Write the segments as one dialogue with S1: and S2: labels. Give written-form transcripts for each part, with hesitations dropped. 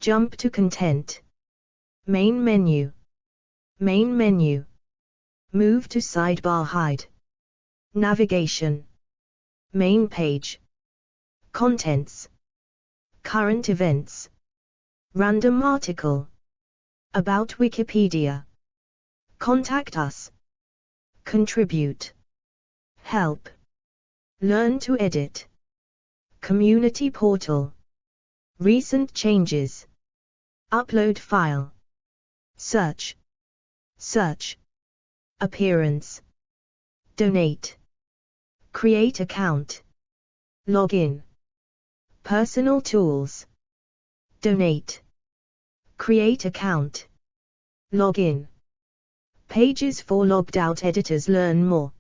S1: Jump to content. Main menu. Main menu. Move to sidebar hide. Navigation. Main page. Contents. Current events. Random article. About Wikipedia. Contact us. Contribute. Help. Learn to edit. Community portal. Recent changes. Upload file. Search. Search. Appearance. Donate. Create account. Login. Personal tools. Donate. Create account. Login. Pages for logged out editors. Learn more.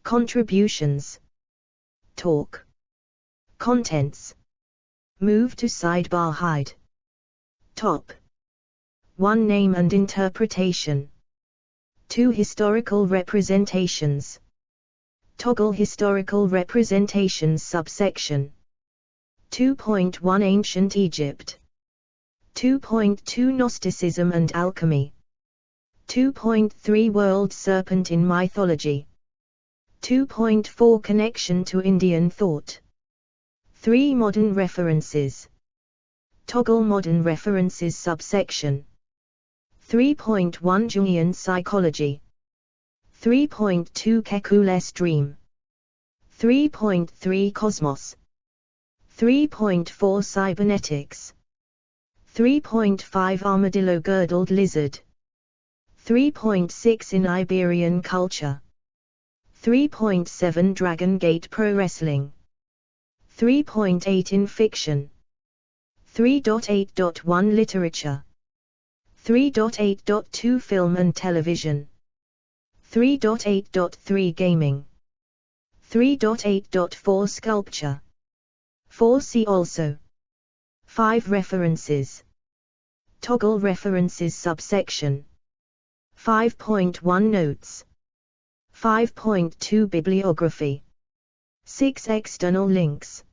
S1: Contributions. Talk. Contents. Move to sidebar hide. Top. 1 Name and interpretation. 2 Historical representations. Toggle historical representations subsection. 2.1 Ancient Egypt. 2.2 Gnosticism and alchemy. 2.3 World serpent in mythology. 2.4 Connection to Indian thought. 3 Modern references. Toggle modern references subsection. 3.1 Jungian psychology. 3.2 Kekule's dream. 3.3 Cosmos. 3.4 Cybernetics. 3.5 Armadillo girdled lizard. 3.6 In Iberian culture. 3.7 Dragon Gate pro wrestling. 3.8 In fiction. 3.8.1 Literature. 3.8.2 Film and television. 3.8.3 Gaming. 3.8.4 Sculpture. 4 See also. 5 References. Toggle references subsection. 5.1 Notes. 5.2 Bibliography. 6 External links.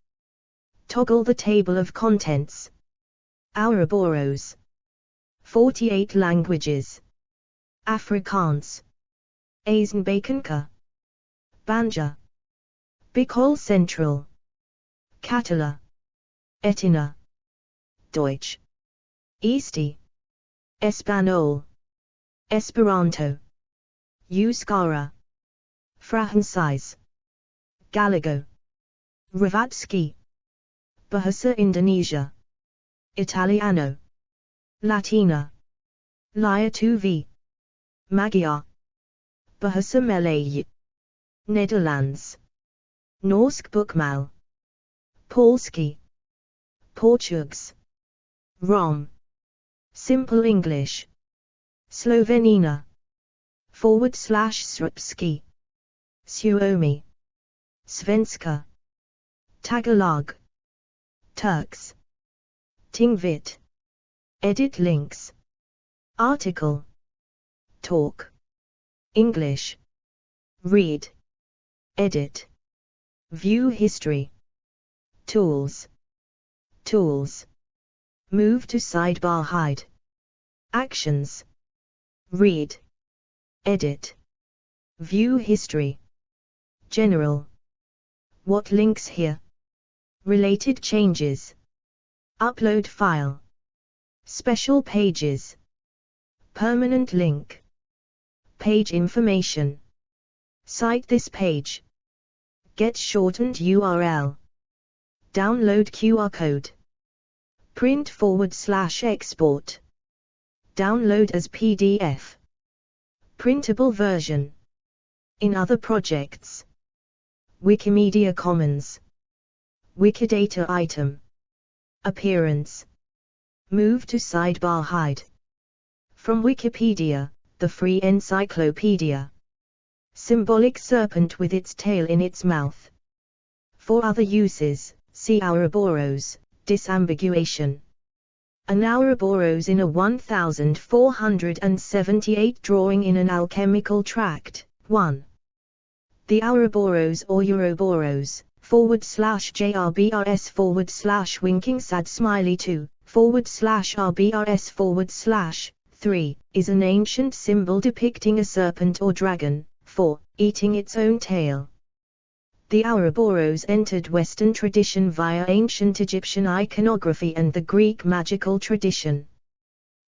S1: Toggle the table of contents. Ouroboros. 48 languages. Afrikaans. Eisenbakenka. Banja. Bicol Central. Catala. Etina. Deutsch. Easti. Espanol. Esperanto. Euskara. Francis. Gallego. Hrvatski. Bahasa Indonesia. Italiano. Latina. Laya 2V. Magyar. Bahasa Malay. Netherlands. Norsk Bokmål. Polski. Portuguese. Rom. Simple English. Slovenina. /Srpski. Suomi. Svenska. Tagalog. Turks. Tingvit. Edit links. Article. Talk. English. Read. Edit. View history. Tools. Tools. Move to sidebar hide. Actions. Read. Edit. View history. General. What links here? Related changes. Upload file. Special pages. Permanent link. Page information. Cite this page. Get shortened URL. Download QR code. Print/export. Download as PDF. Printable version. In other projects. Wikimedia Commons. Wikidata item. Appearance. Move to sidebar hide. From Wikipedia, the free encyclopedia. Symbolic serpent with its tail in its mouth. For other uses, see Ouroboros, disambiguation. An Ouroboros in a 1478 drawing in an alchemical tract. 1. The Ouroboros or Ouroboros, /JRBRS /winking sad smiley 2, /RBRS/3 is an ancient symbol depicting a serpent or dragon, 4, eating its own tail. The Ouroboros entered Western tradition via ancient Egyptian iconography and the Greek magical tradition.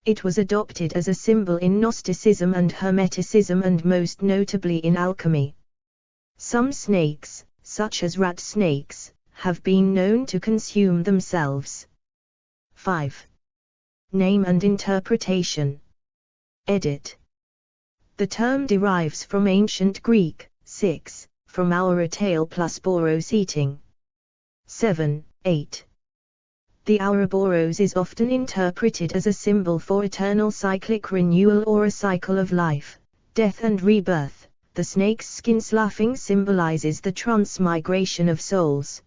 S1: It was adopted as a symbol in Gnosticism and Hermeticism and most notably in alchemy. Some snakes, such as rat snakes, have been known to consume themselves. 5. Name and interpretation. Edit. The term derives from ancient Greek, 6, from aura tail plus boros eating. 7, 8. The Ouroboros is often interpreted as a symbol for eternal cyclic renewal or a cycle of life, death and rebirth. The snake's skin sloughing symbolizes the transmigration of souls.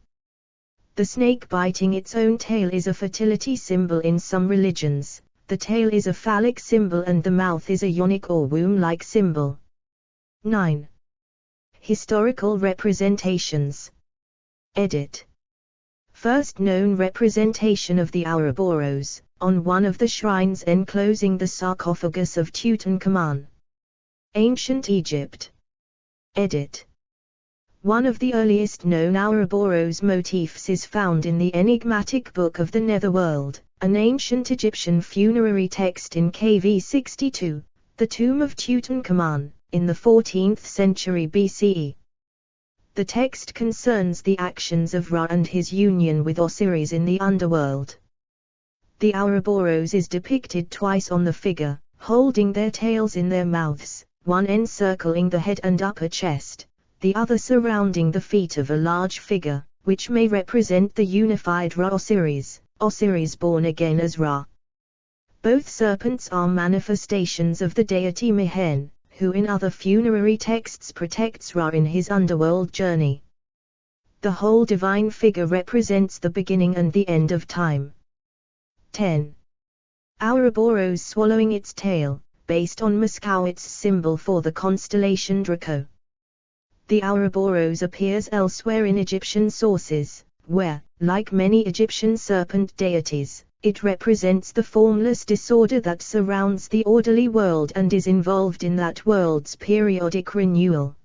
S1: The snake biting its own tail is a fertility symbol in some religions. The tail is a phallic symbol and the mouth is a yonic or womb-like symbol. 9. Historical representations. Edit. First known representation of the Ouroboros, on one of the shrines enclosing the sarcophagus of Tutankhamun. Ancient Egypt. Edit. One of the earliest known Ouroboros motifs is found in the enigmatic Book of the Netherworld, an ancient Egyptian funerary text in KV 62, the tomb of Tutankhamun, in the 14th century BCE. The text concerns the actions of Ra and his union with Osiris in the underworld. The Ouroboros is depicted twice on the figure, holding their tails in their mouths, one encircling the head and upper chest, the other surrounding the feet of a large figure, which may represent the unified Ra Osiris, Osiris born again as Ra. Both serpents are manifestations of the deity Mehen, who in other funerary texts protects Ra in his underworld journey. The whole divine figure represents the beginning and the end of time. 10. Ouroboros swallowing its tail, based on Moskowitz's symbol for the constellation Draco. The Ouroboros appears elsewhere in Egyptian sources, where, like many Egyptian serpent deities, it represents the formless disorder that surrounds the orderly world and is involved in that world's periodic renewal.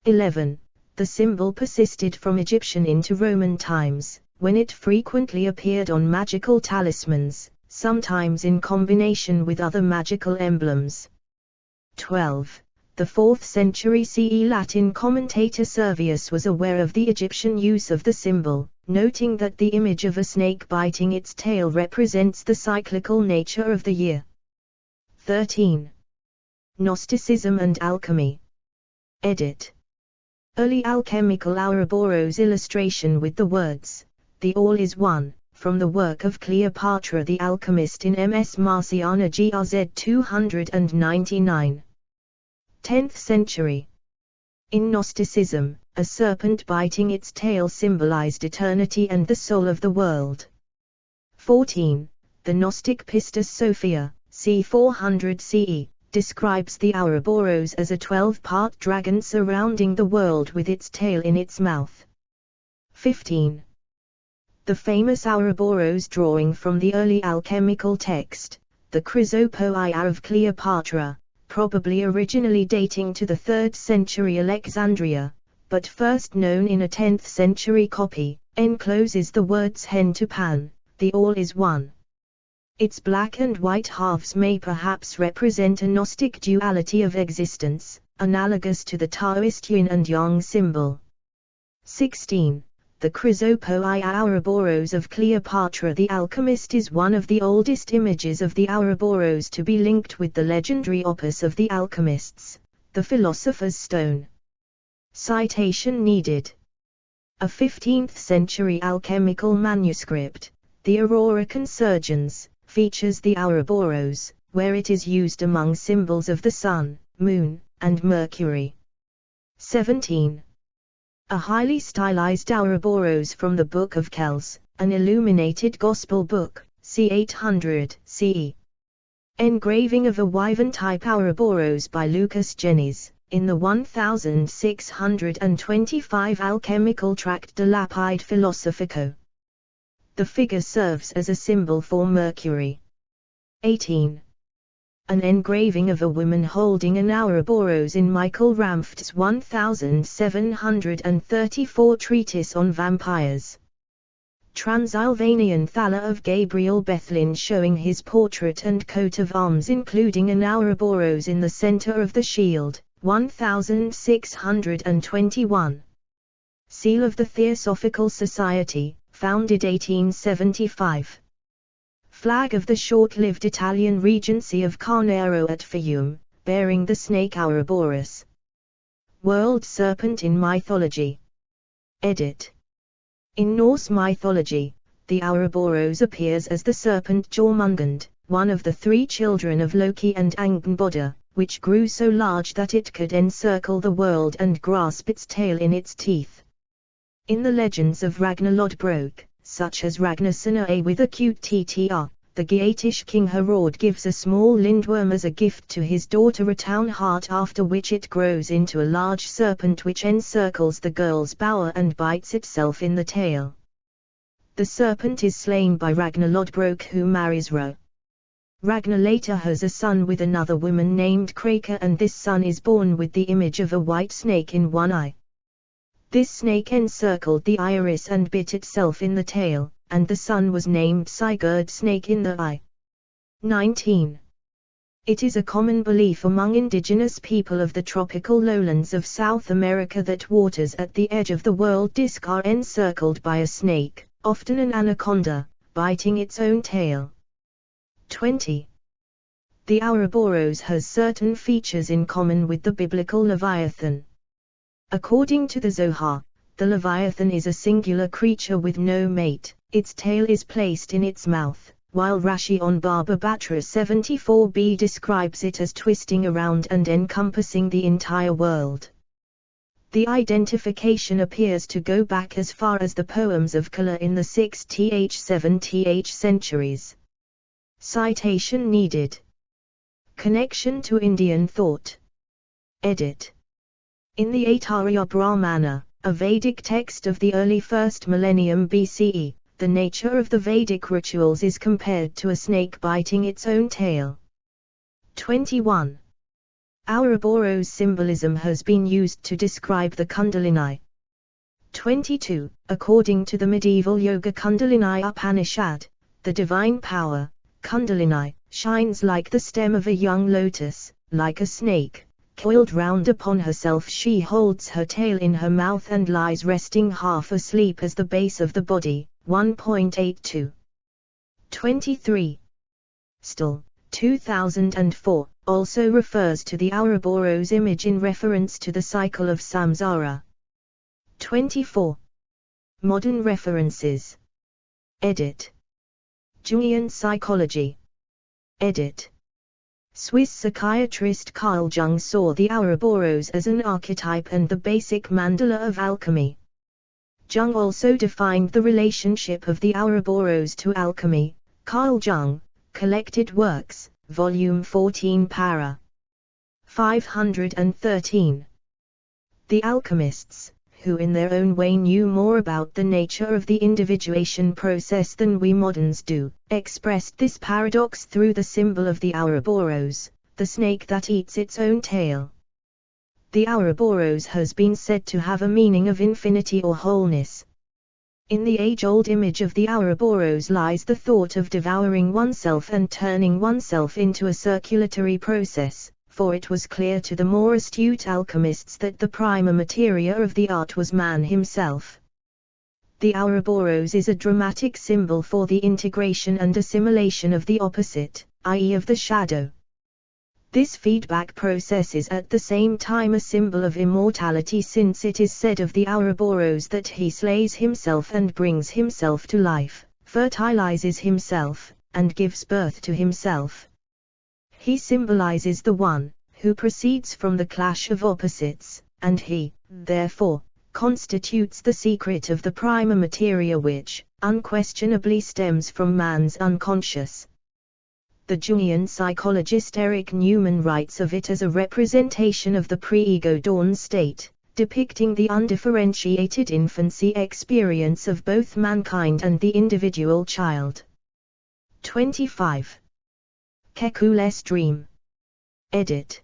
S1: 11. The symbol persisted from Egyptian into Roman times, when it frequently appeared on magical talismans, sometimes in combination with other magical emblems. 12. The 4th century CE Latin commentator Servius was aware of the Egyptian use of the symbol, noting that the image of a snake biting its tail represents the cyclical nature of the year. 13. Gnosticism and alchemy. Edit. Early alchemical Ouroboros illustration with the words, "The all is one," from the work of Cleopatra the alchemist in MS Marciana GRZ 299. 10th century. In Gnosticism, a serpent biting its tail symbolized eternity and the soul of the world. 14. The Gnostic Pistis Sophia, c. 400 CE, describes the Ouroboros as a 12-part dragon surrounding the world with its tail in its mouth. 15. The famous Ouroboros drawing from the early alchemical text, the Chrysopoeia of Cleopatra, probably originally dating to the 3rd century Alexandria, but first known in a 10th century copy, encloses the words hen to pan, the all is one. Its black and white halves may perhaps represent a Gnostic duality of existence, analogous to the Taoist yin and yang symbol. 16. The Chrysopoeia Ouroboros of Cleopatra the alchemist is one of the oldest images of the Ouroboros to be linked with the legendary opus of the alchemists, the Philosopher's Stone. Citation needed. A 15th century alchemical manuscript, the Aurora Consurgens, features the Ouroboros, where it is used among symbols of the Sun, Moon, and Mercury. 17. A highly stylized Ouroboros from the Book of Kells, an illuminated Gospel book, c. 800 CE. Engraving of a wyvern-type Ouroboros by Lucas Jennys, in the 1625 alchemical tract De Lapide Philosophico. The figure serves as a symbol for Mercury. 18. An engraving of a woman holding an Ouroboros in Michael Ramft's 1734 treatise on vampires. Transylvanian Thaler of Gabriel Bethlin showing his portrait and coat of arms including an Ouroboros in the center of the shield, 1621. Seal of the Theosophical Society, founded 1875. Flag of the short-lived Italian Regency of Carnero at Fiume, bearing the snake Ouroboros. World serpent in mythology. Edit. In Norse mythology, the Ouroboros appears as the serpent Jormungand, one of the three children of Loki and Angnboda, which grew so large that it could encircle the world and grasp its tail in its teeth. In the legends of Ragnar Lodbrok, such as Ragnarsson with acute TTR, the Geatish king Harald gives a small lindworm as a gift to his daughter Ratonheart, after which it grows into a large serpent which encircles the girl's bower and bites itself in the tail. The serpent is slain by Ragnar Lodbrok, who marries Ra. Ragnar later has a son with another woman named Kraka, and this son is born with the image of a white snake in one eye. This snake encircled the iris and bit itself in the tail, and the son was named Sigurd Snake in the Eye. 19. It is a common belief among indigenous people of the tropical lowlands of South America that waters at the edge of the world disc are encircled by a snake, often an anaconda, biting its own tail. 20. The Ouroboros has certain features in common with the biblical Leviathan. According to the Zohar, the Leviathan is a singular creature with no mate, its tail is placed in its mouth, while Rashi on Baba Batra 74b describes it as twisting around and encompassing the entire world. The identification appears to go back as far as the poems of Kala in the 6th-7th centuries. Citation needed. Connection to Indian thought. Edit. In the Aitārya Brahmana, a Vedic text of the early 1st millennium BCE, the nature of the Vedic rituals is compared to a snake biting its own tail. 21. Ouroboros symbolism has been used to describe the Kundalini. 22. According to the medieval Yoga Kundalini Upanishad, the divine power, Kundalini, shines like the stem of a young lotus, like a snake. Coiled round upon herself, she holds her tail in her mouth and lies resting half asleep as the base of the body. 1.82. 23. Still, 2004, also refers to the Ouroboros image in reference to the cycle of samsara. 24. Modern references. Edit. Jungian psychology. Edit. Swiss psychiatrist Carl Jung saw the Ouroboros as an archetype and the basic mandala of alchemy. Jung also defined the relationship of the Ouroboros to alchemy. Carl Jung, Collected Works, Volume 14, Para. 513. The alchemists, who in their own way knew more about the nature of the individuation process than we moderns do, expressed this paradox through the symbol of the Ouroboros, the snake that eats its own tail. The Ouroboros has been said to have a meaning of infinity or wholeness. In the age-old image of the Ouroboros lies the thought of devouring oneself and turning oneself into a circulatory process, for it was clear to the more astute alchemists that the prima materia of the art was man himself. The Ouroboros is a dramatic symbol for the integration and assimilation of the opposite, i.e. of the shadow. This feedback process is at the same time a symbol of immortality, since it is said of the Ouroboros that he slays himself and brings himself to life, fertilizes himself, and gives birth to himself. He symbolizes the one, who proceeds from the clash of opposites, and he, therefore, constitutes the secret of the prima materia which, unquestionably stems from man's unconscious. The Jungian psychologist Eric Newman writes of it as a representation of the pre-ego dawn state, depicting the undifferentiated infancy experience of both mankind and the individual child. 25. Kekule's Dream. Edit.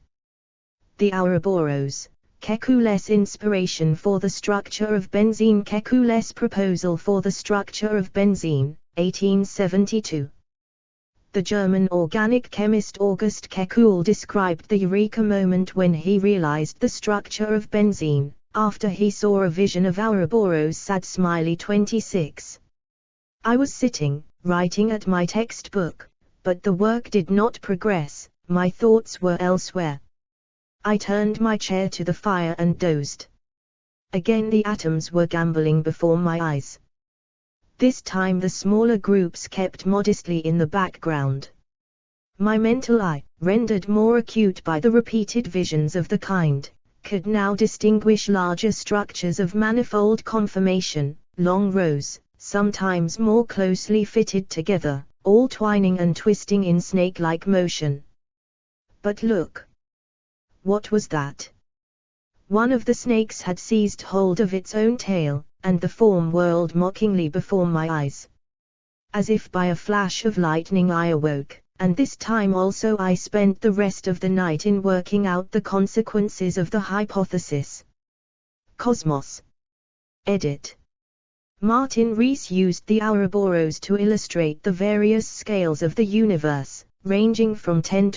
S1: The Ouroboros, Kekule's inspiration for the structure of benzene. Kekule's proposal for the structure of benzene, 1872. The German organic chemist August Kekule described the eureka moment when he realized the structure of benzene, after he saw a vision of Ouroboros. Sad smiley 26. I was sitting, writing at my textbook, but the work did not progress, my thoughts were elsewhere. I turned my chair to the fire and dozed. Again the atoms were gamboling before my eyes. This time the smaller groups kept modestly in the background. My mental eye, rendered more acute by the repeated visions of the kind, could now distinguish larger structures of manifold conformation, long rows, sometimes more closely fitted together, all twining and twisting in snake-like motion. But look! What was that? One of the snakes had seized hold of its own tail, and the form whirled mockingly before my eyes. As if by a flash of lightning I awoke, and this time also I spent the rest of the night in working out the consequences of the hypothesis. Cosmos. Edit. Martin Rees used the Ouroboros to illustrate the various scales of the universe, ranging from 10-20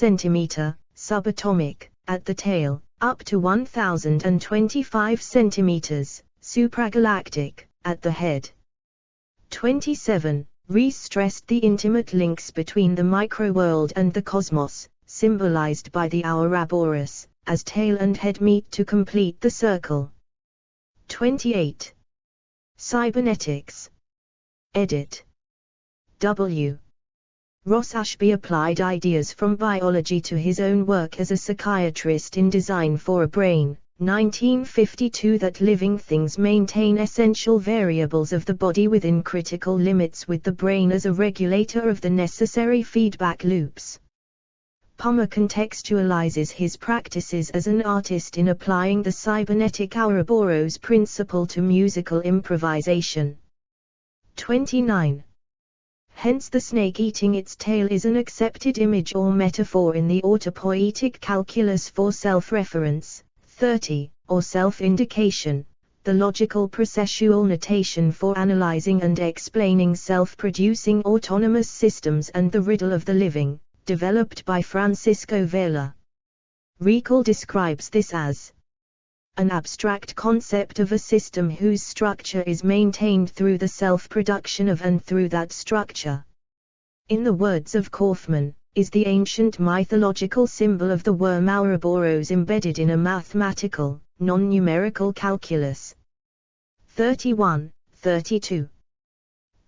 S1: cm, subatomic, at the tail, up to 1025 cm, supragalactic, at the head. 27. Rees stressed the intimate links between the microworld and the cosmos, symbolized by the Ouroboros, as tail and head meet to complete the circle. 28. Cybernetics. Edit. W. Ross Ashby applied ideas from biology to his own work as a psychiatrist in Design for a Brain, 1952, that living things maintain essential variables of the body within critical limits, with the brain as a regulator of the necessary feedback loops. Palmer contextualizes his practices as an artist in applying the cybernetic Ouroboros principle to musical improvisation. 29. Hence the snake eating its tail is an accepted image or metaphor in the autopoietic calculus for self-reference, 30, or self-indication, the logical processual notation for analyzing and explaining self-producing autonomous systems, and the riddle of the living, developed by Francisco Vela. Recall describes this as an abstract concept of a system whose structure is maintained through the self-production of and through that structure. In the words of Kaufman, is the ancient mythological symbol of the worm Ouroboros embedded in a mathematical, non-numerical calculus. 31, 32.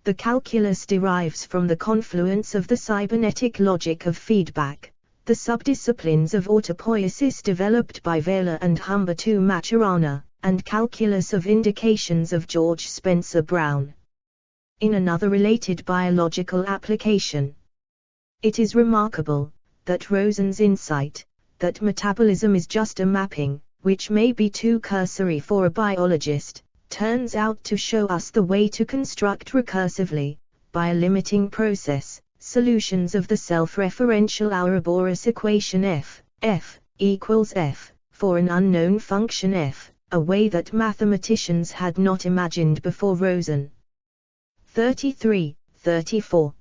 S1: The calculus derives from the confluence of the cybernetic logic of feedback, the subdisciplines of autopoiesis developed by Vela and Humberto Maturana, and calculus of indications of George Spencer Brown. In another related biological application, it is remarkable that Rosen's insight, that metabolism is just a mapping, which may be too cursory for a biologist, turns out to show us the way to construct recursively, by a limiting process, solutions of the self-referential Ouroboros equation f equals f, for an unknown function f, a way that mathematicians had not imagined before Rosen. 33, 34.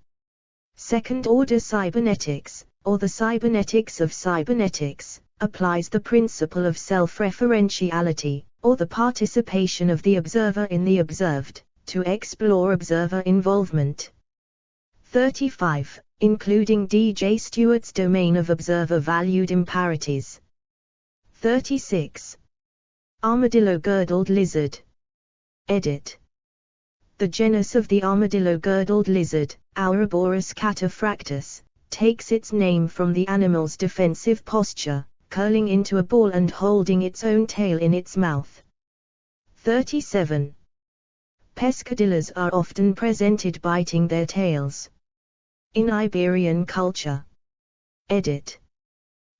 S1: Second-order cybernetics, or the cybernetics of cybernetics, applies the principle of self-referentiality, or the participation of the observer in the observed, to explore observer involvement. 35, including D.J. Stewart's domain of observer-valued imparities. 36. Armadillo-girdled lizard. Edit. The genus of the armadillo-girdled lizard, Ouroboros cataphractus, takes its name from the animal's defensive posture, curling into a ball and holding its own tail in its mouth. 37. Pescadillas are often presented biting their tails. In Iberian culture. Edit.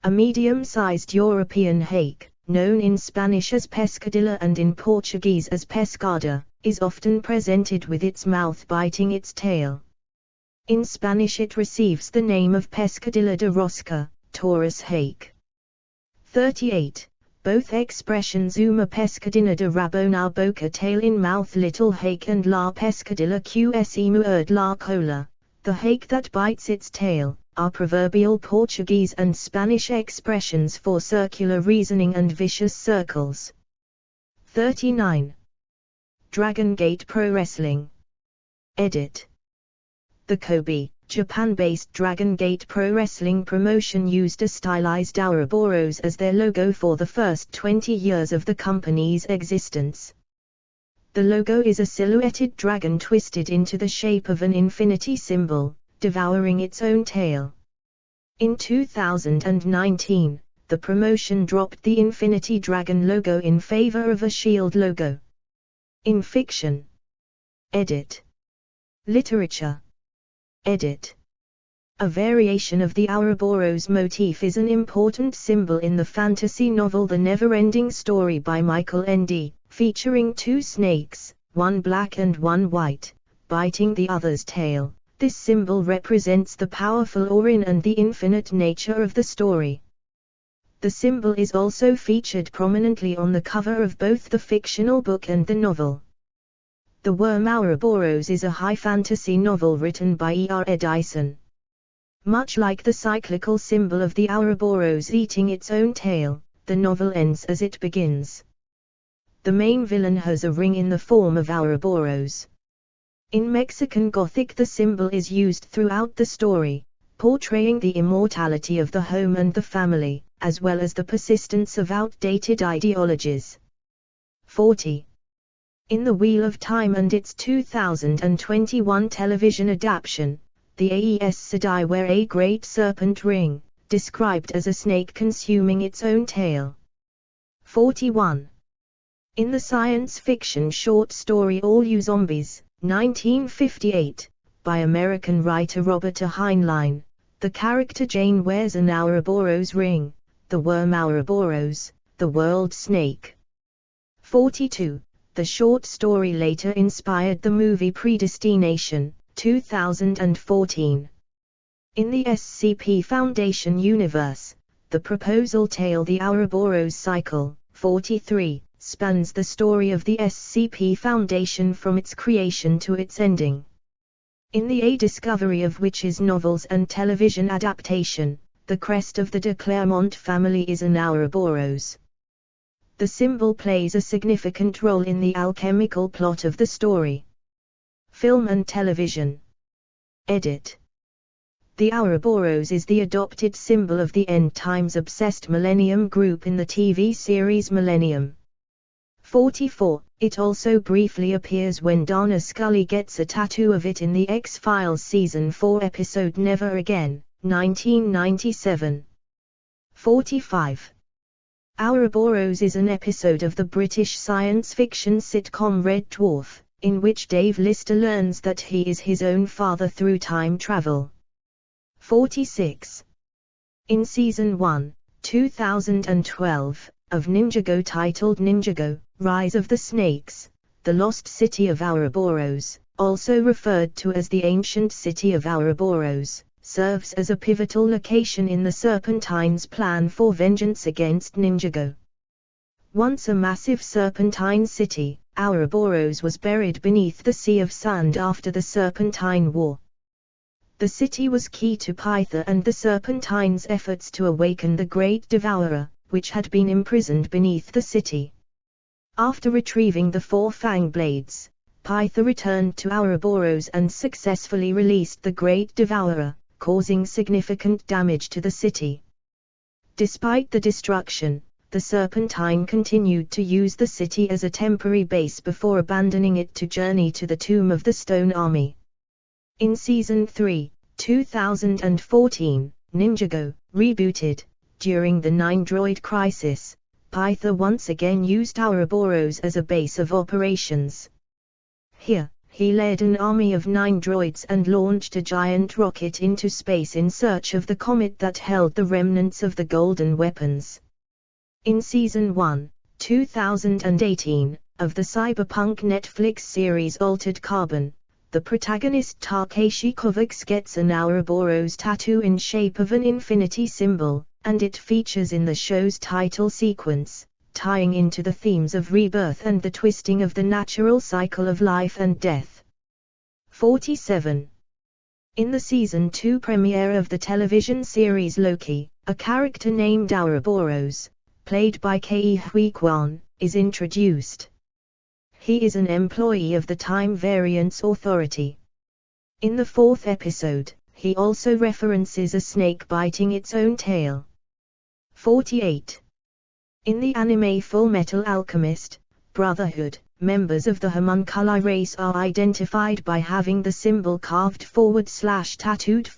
S1: A medium-sized European hake, known in Spanish as pescadilla and in Portuguese as pescada, is often presented with its mouth biting its tail. In Spanish it receives the name of pescadilla de rosca, Taurus hake. 38. Both expressions uma pescadilla de rabo na boca tail in mouth little hake and la pescadilla qs muerd la cola, the hake that bites its tail, are proverbial Portuguese and Spanish expressions for circular reasoning and vicious circles. 39. Dragon Gate Pro Wrestling. Edit. The Kobe, Japan-based Dragon Gate Pro Wrestling promotion used a stylized Ouroboros as their logo for the first 20 years of the company's existence. The logo is a silhouetted dragon twisted into the shape of an infinity symbol, devouring its own tail. In 2019, the promotion dropped the Infinity Dragon logo in favor of a shield logo. In fiction. Edit. Literature. Edit. A variation of the Ouroboros motif is an important symbol in the fantasy novel The Never-Ending Story by Michael Ende, featuring two snakes, one black and one white, biting the other's tail. This symbol represents the powerful Aurin and the infinite nature of the story. The symbol is also featured prominently on the cover of both the fictional book and the novel. The Worm Ouroboros is a high fantasy novel written by E.R. Edison. Much like the cyclical symbol of the Ouroboros eating its own tail, the novel ends as it begins. The main villain has a ring in the form of Ouroboros. In Mexican Gothic the symbol is used throughout the story, portraying the immortality of the home and the family, as well as the persistence of outdated ideologies. 40. In The Wheel of Time and its 2021 television adaptation, the Aes Sedai wear a great serpent ring, described as a snake consuming its own tail. 41. In the science fiction short story All You Zombies, 1958, by American writer Robert A. Heinlein, the character Jane wears an Ouroboros ring, the worm Ouroboros, the world snake. 42. The short story later inspired the movie Predestination, 2014. In the SCP Foundation universe, the proposal tale The Ouroboros Cycle, 43, spans the story of the SCP Foundation from its creation to its ending. In the A Discovery of Witches novels and television adaptation, the crest of the de Clermont family is an Ouroboros. The symbol plays a significant role in the alchemical plot of the story. Film and television. Edit. The Ouroboros is the adopted symbol of the End Times obsessed Millennium group in the TV series Millennium. 44. It also briefly appears when Dana Scully gets a tattoo of it in the X-Files Season 4 episode Never Again, 1997. 45. Ouroboros is an episode of the British science fiction sitcom Red Dwarf, in which Dave Lister learns that he is his own father through time travel. 46. In Season 1, 2012, of Ninjago titled Ninjago, Rise of the Snakes, the Lost City of Ouroboros, also referred to as the Ancient City of Ouroboros, serves as a pivotal location in the Serpentine's plan for vengeance against Ninjago. Once a massive serpentine city, Ouroboros was buried beneath the Sea of Sand after the Serpentine War. The city was key to Pytha and the Serpentine's efforts to awaken the Great Devourer, which had been imprisoned beneath the city. After retrieving the four fang blades, Pytha returned to Ouroboros and successfully released the Great Devourer, causing significant damage to the city. Despite the destruction, the Serpentine continued to use the city as a temporary base before abandoning it to journey to the Tomb of the Stone Army. In Season 3, 2014, Ninjago, rebooted, during the Nine-Droid Crisis, Pytha once again used Ouroboros as a base of operations. Here, he led an army of 9 droids and launched a giant rocket into space in search of the comet that held the remnants of the Golden Weapons. In Season 1, 2018, of the cyberpunk Netflix series Altered Carbon, the protagonist Takeshi Kovacs gets an Ouroboros tattoo in shape of an infinity symbol, and it features in the show's title sequence, tying into the themes of rebirth and the twisting of the natural cycle of life and death. 47. In the Season 2 premiere of the television series Loki, a character named Ouroboros, played by Kei Hui Kwan, is introduced. He is an employee of the Time Variance Authority. In the 4th episode, he also references a snake biting its own tail. 48. In the anime Full Metal Alchemist Brotherhood, members of the homunculi race are identified by having the symbol carved / tattooed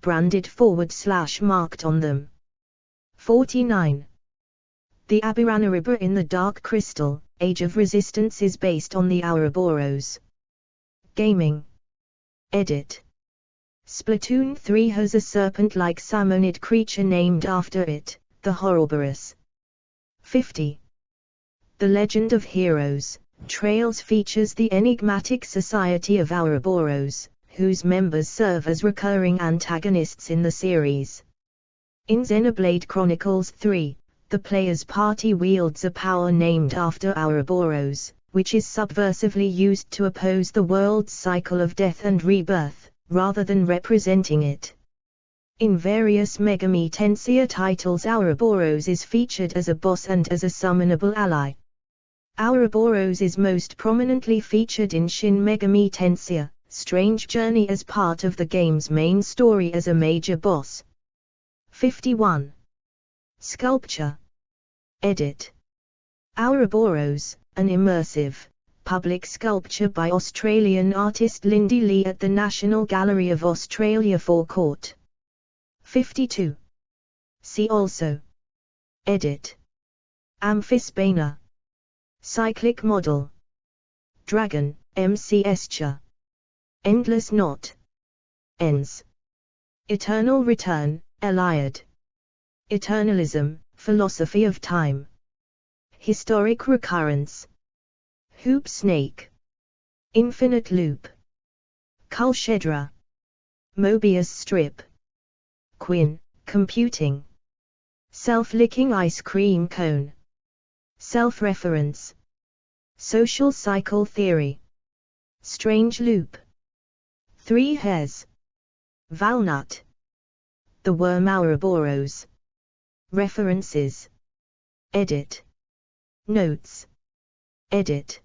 S1: / branded / marked on them. 49. The Abiranaribra in the Dark Crystal, Age of Resistance is based on the Ouroboros. Gaming. Edit. Splatoon 3 has a serpent-like salmonid creature named after it, the Ouroboros. 50. The Legend of Heroes, Trails features the enigmatic Society of Ouroboros, whose members serve as recurring antagonists in the series. In Xenoblade Chronicles 3, the player's party wields a power named after Ouroboros, which is subversively used to oppose the world's cycle of death and rebirth, rather than representing it. In various Megami Tensei titles Ouroboros is featured as a boss and as a summonable ally. Ouroboros is most prominently featured in Shin Megami Tensei: Strange Journey as part of the game's main story as a major boss. 51. Sculpture. Edit. Ouroboros, an immersive, public sculpture by Australian artist Lindy Lee at the National Gallery of Australia forecourt. 52. See also. Edit. Amphisbaena. Cyclic model. Dragon, MCS. Endless knot. Ends. Eternal return, Eliad. Eternalism, philosophy of time. Historic recurrence. Hoop snake. Infinite loop. Kulshedra. Mobius strip. Quinn, computing. Self-licking ice cream cone. Self-reference. Social cycle theory. Strange loop. Three hairs. Valnut. The worm Ouroboros. References. Edit. Notes. Edit.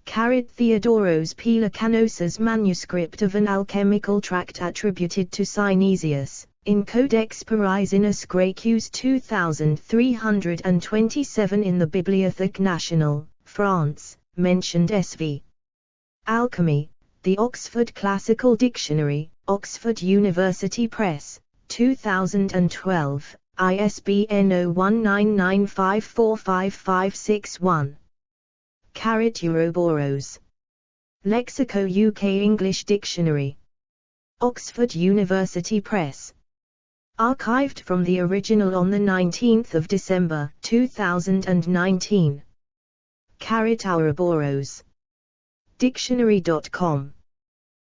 S1: Theodoros Pelecanos's manuscript of an alchemical tract attributed to Synesius, in Codex Parisienus Gracchus 2327 in the Bibliothèque Nationale, France, mentioned SV. Alchemy, the Oxford Classical Dictionary, Oxford University Press, 2012, ISBN 0199545561. Ouroboros. Lexico UK English Dictionary. Oxford University Press. Archived from the original on 19 December 2019. Ouroboros. Dictionary.com.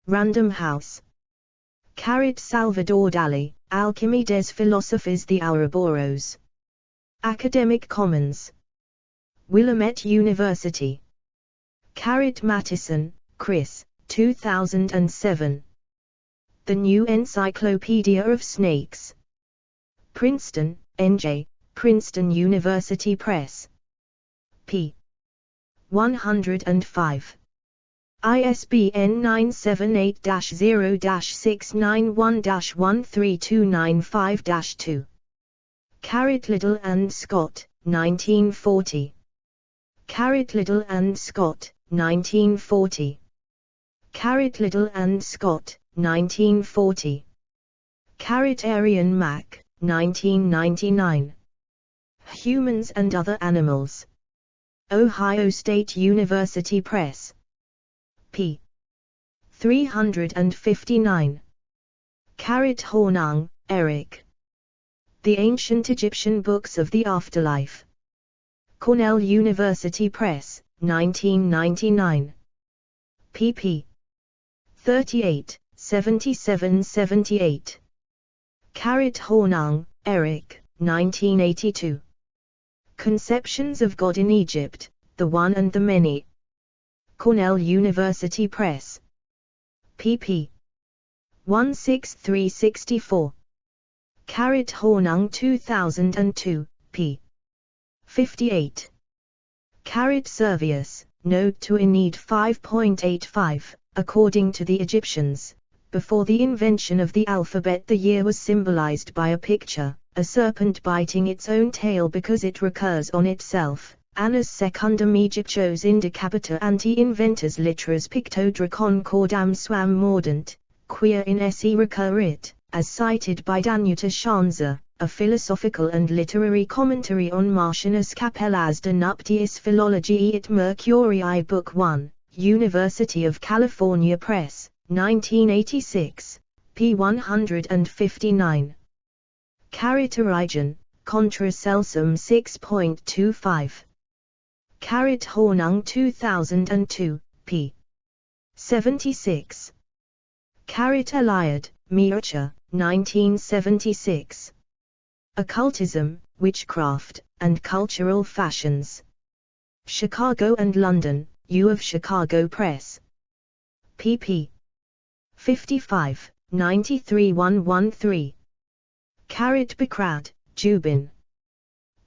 S1: Random House. Salvador Dali, Alchemy des Philosophes the Ouroboros. Academic Commons. Willamette University. Mattison, Chris, 2007. The New Encyclopedia of Snakes. Princeton, NJ, Princeton University Press. p. 105. ISBN 978-0-691-13295-2. Liddell and Scott, 1940. Liddell and Scott, 1940. Liddell and Scott, 1940. Arian Mack, 1999. Humans and Other Animals. Ohio State University Press. p. 359. Hornung, Eric. The Ancient Egyptian Books of the Afterlife. Cornell University Press, 1999. pp. 38, 77-78. Hornung, Eric, 1982. Conceptions of God in Egypt, the One and the Many. Cornell University Press. pp. 163-64. Hornung 2002, p. 58. Servius, Note to Aeneid 5.85. According to the Egyptians, before the invention of the alphabet, the year was symbolized by a picture, a serpent biting its own tail because it recurs on itself. Annus secundum Egyptios indicapita anti inventors literas pictodracon cordam suam mordant, quia in esse recurrit, as cited by Danuta Schanzer, a philosophical and literary commentary on Martianus Capellas de Nuptiis Philologiae et Mercuriae Book 1, University of California Press, 1986, p. 159. Origen, Contra Celsum 6.25. Hornung 2002, p. 76. Eliade, Mircea, 1976. Occultism, Witchcraft, and Cultural Fashions. Chicago and London, U of Chicago Press. pp. 55, 93-113. Bekrad, Jubin.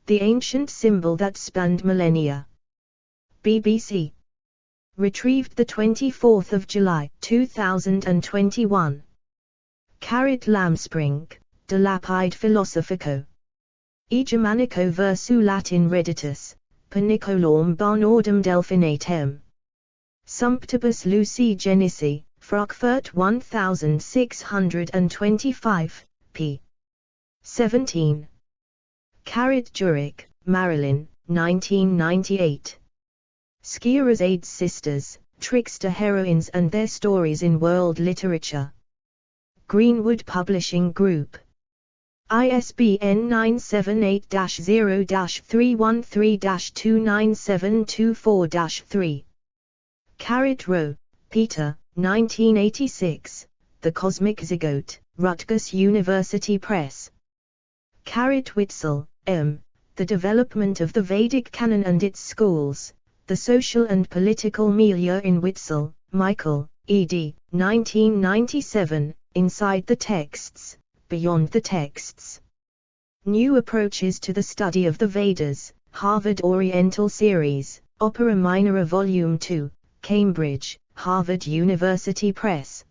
S1: The Ancient Symbol That Spanned Millennia. BBC. Retrieved 24 July 2021. Lamspring, De Lapide Philosophico. E Germanico versu Latin Reditus, per Nicolaum Barnardum Delphinatem. Sumptibus Luci Genesi, Frankfurt 1625, p. 17. Jurek, Marilyn, 1998. Scheherazade Sisters, Trickster Heroines and Their Stories in World Literature. Greenwood Publishing Group. ISBN 978-0-313-29724-3. Rowe, Peter, 1986, The Cosmic Zygote, Rutgers University Press. Witzel, M., The Development of the Vedic Canon and Its Schools, The Social and Political Milieu in Witzel, Michael, ed., 1997, Inside the Texts, Beyond the Texts. New Approaches to the Study of the Vedas, Harvard Oriental Series, Opera Minora Volume 2, Cambridge, Harvard University Press.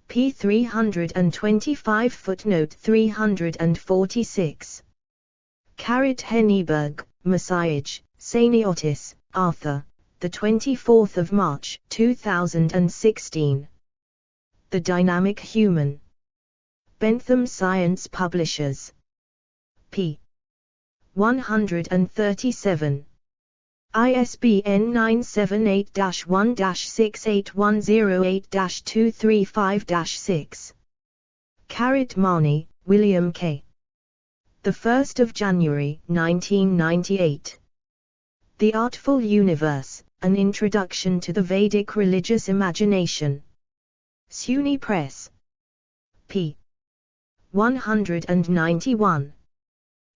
S1: p. 325 footnote 346. Henneberg, Messiah, Saniotis, Arthur, 24 March 2016. The Dynamic Human. Bentham Science Publishers. p. 137. ISBN 978-1-68108-235-6. Marnie, William K. 1 January 1998. The Artful Universe, An Introduction to the Vedic Religious Imagination. SUNY Press. p. 191.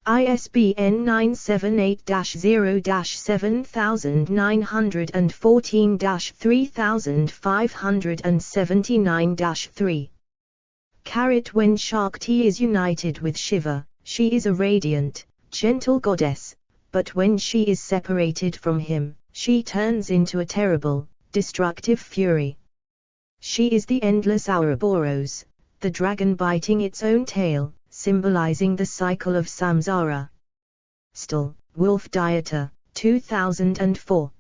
S1: ISBN 978-0-7914-3579-3. When Shakti is united with Shiva, she is a radiant, gentle goddess, but when she is separated from him, she turns into a terrible, destructive fury. She is the endless Ouroboros, the dragon biting its own tail, symbolizing the cycle of samsara. Stoll, Wolf Dieter, 2004.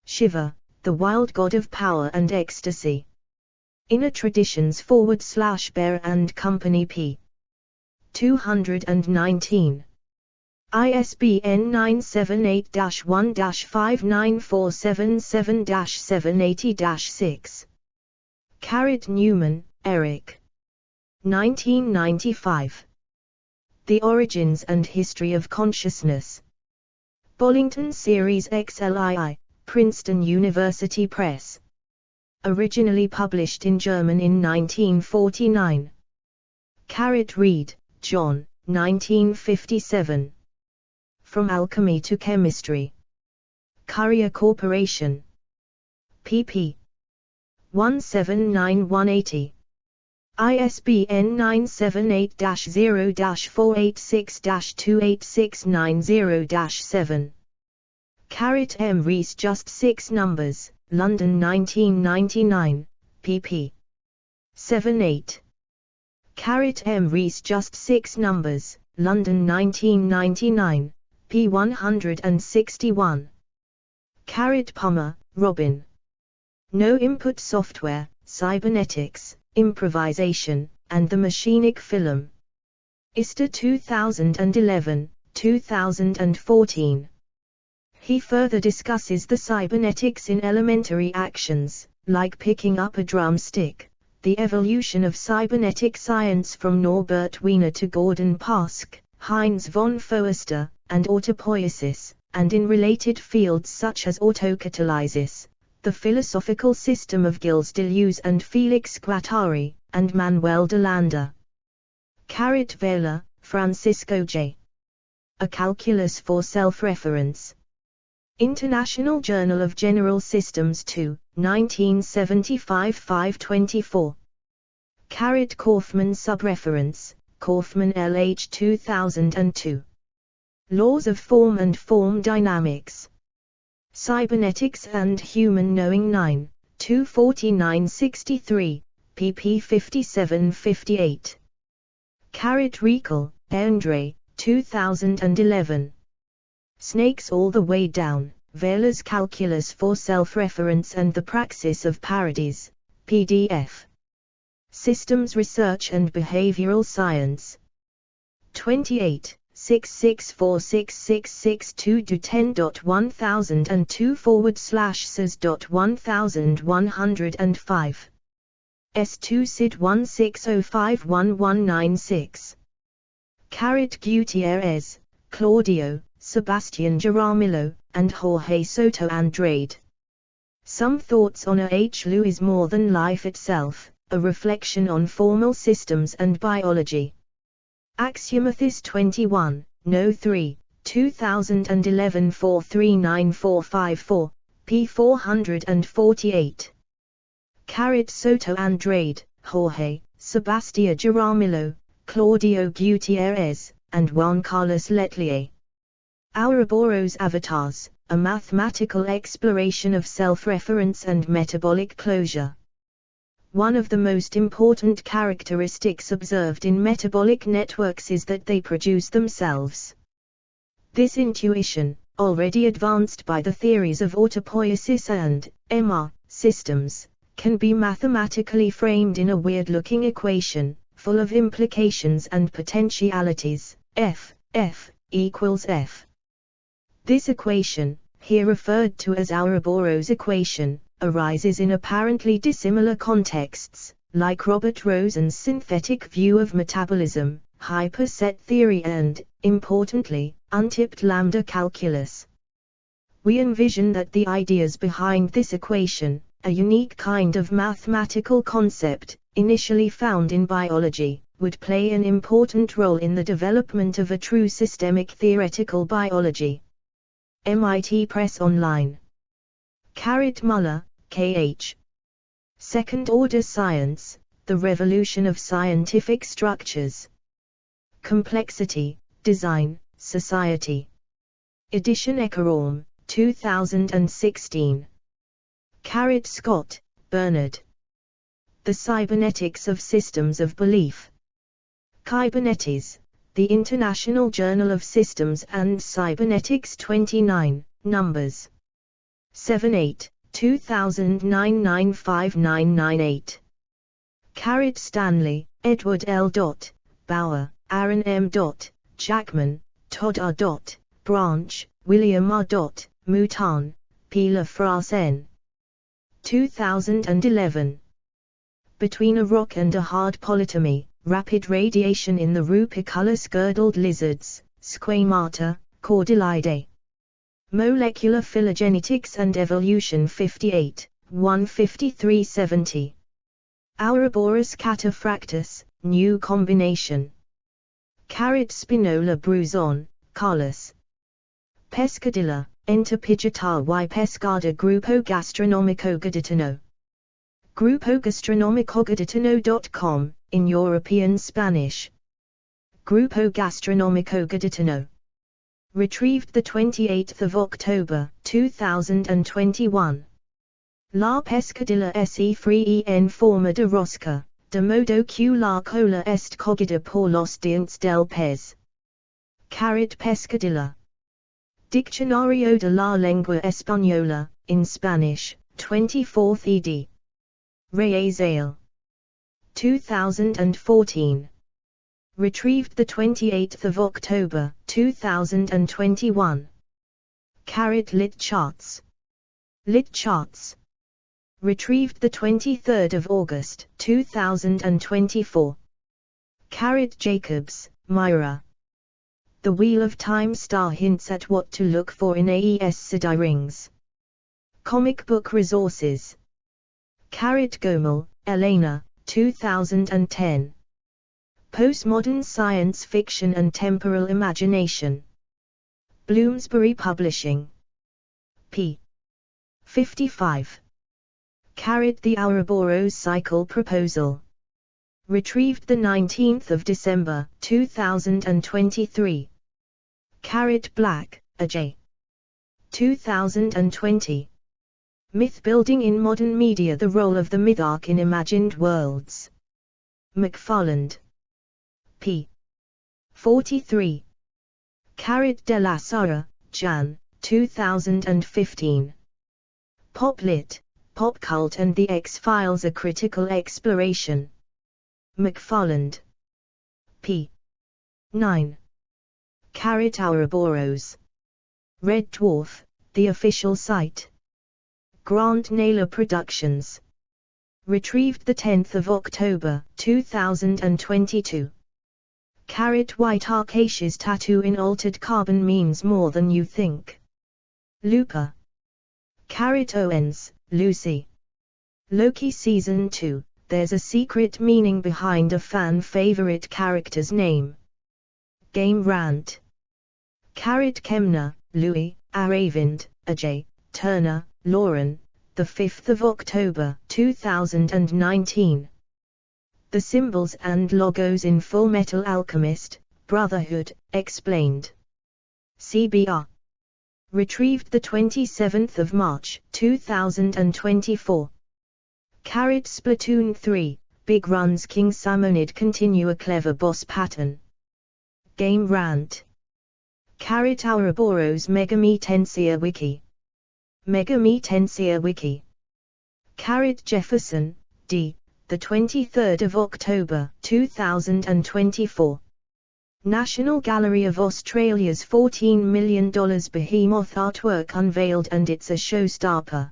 S1: Shiva, the wild god of power and ecstasy. Inner Traditions /Bear and Company p. 219. ISBN 978-1-59477-780-6. Newman, Eric. 1995. The Origins and History of Consciousness. Bollington Series XLII, Princeton University Press. Originally published in German in 1949. Reed, John, 1957. From Alchemy to Chemistry. Courier Corporation. pp. 179180. ISBN 978-0-486-28690-7. M. Rees Just 6 Numbers, London 1999, pp. 7-8. M. Rees Just 6 Numbers, London 1999, p. 161. Palmer, Robin. No Input Software, Cybernetics, Improvisation, and the Machinic Film. ISTA 2011, 2014. He further discusses the cybernetics in elementary actions, like picking up a drumstick, the evolution of cybernetic science from Norbert Wiener to Gordon Pask, Heinz von Foerster, and autopoiesis, and in related fields such as autocatalysis, the philosophical system of Gilles Deleuze and Felix Guattari, and Manuel de Landa. Vela, Francisco J. A Calculus for Self-Reference. International Journal of General Systems 2, 1975 524. Kaufman Subreference, Kaufman LH 2002. Laws of Form and Form Dynamics. Cybernetics and Human Knowing 9, 249-63, pp 57-58. Riekl, Andre, 2011. Snakes All the Way Down, Vela's Calculus for Self-Reference and the Praxis of Parodies, PDF. Systems Research and Behavioral Science. 28. 664666210.1002/SIS.1105. S2 SID 16051196. Gutierrez, Claudio, Sebastian Jaramillo, and Jorge Soto Andrade. Some Thoughts on A. H. Lewis More Than Life Itself, a Reflection on Formal Systems and Biology. Axiomathys 21, No. 3, 2011 439454, p. 448. Soto Andrade, Jorge, Sebastián Jaramillo, Claudio Gutierrez, and Juan Carlos Letelier. Ouroboros Avatars, a Mathematical Exploration of Self-Reference and Metabolic Closure. One of the most important characteristics observed in metabolic networks is that they produce themselves. This intuition, already advanced by the theories of autopoiesis and MR systems, can be mathematically framed in a weird-looking equation, full of implications and potentialities, F equals F. This equation, here referred to as Ouroboros equation, arises in apparently dissimilar contexts, like Robert Rosen's synthetic view of metabolism, hyperset theory and, importantly, untipped lambda calculus. We envision that the ideas behind this equation, a unique kind of mathematical concept, initially found in biology, would play an important role in the development of a true systemic theoretical biology. MIT Press Online. Muller, K.H. Second Order Science, The Revolution of Scientific Structures. Complexity, Design, Society. Edition Eckerorm, 2016. Scott, Bernard. The Cybernetics of Systems of Belief. Kybernetes, The International Journal of Systems and Cybernetics 29, numbers 78, 2009-95998. Stanley, Edward L. Bauer, Aaron M. Jackman, Todd R. Branch, William R. Mouton, P. Lafrasse N. 2011. Between a Rock and a Hard Polytomy, rapid radiation in the Rupicolous-girdled lizards, Squamata, Cordyllidae. Molecular Phylogenetics and Evolution 58, 15370. Ouroboros cataphractus, new combination. Spinola bruson, Carlos. Pescadilla, Entopygiata y Pescada Grupo Gastronómico Gaditano. GrupoGastronomicoGaditano.com, in European Spanish. Grupo Gastronómico Gaditano. Retrieved 28 October, 2021. La Pescadilla se free en forma de rosca, de modo que la cola est cogida por los dientes del pez. Pescadilla. Diccionario de la Lengua Española, in Spanish, 24th ed. Reyes Ale. 2014. Retrieved 28 October, 2021. Lit charts. Lit charts. Retrieved 23 August, 2024. Jacobs, Myra. The Wheel of Time star hints at what to look for in AES Sedai rings. Comic book resources. Gomel, Elena, 2010. Postmodern Science Fiction and Temporal Imagination. Bloomsbury Publishing. p. 55. The Ouroboros Cycle Proposal. Retrieved 19 December, 2023. Black, Ajay. 2020. Myth Building in Modern Media: The Role of the Mytharch in Imagined Worlds. McFarland. p. 43. De la Sara, Jan, 2015. Poplit, Pop Cult and the X-Files: A Critical Exploration. McFarland. p. 9. Ouroboros. Red Dwarf, the official site. Grant Naylor Productions. Retrieved 10 October, 2022. White Acacia's tattoo in altered carbon means more than you think. Looper. Owens, Lucy. Loki Season 2, there's a secret meaning behind a fan favorite character's name. Game Rant. Kemner, Louis, Aravind, Ajay, Turner, Lauren, 5 October 2019. The symbols and logos in Full Metal Alchemist, Brotherhood, explained. CBR. Retrieved 27 March 2024. Splatoon 3, Big Run's King Samonid continue a clever boss pattern. Game Rant. Ouroboros Megami Tensei Wiki. Megami Tensei Wiki. Jefferson, D. 23 October 2024. National Gallery of Australia's $14 million behemoth artwork unveiled and it's a showstopper.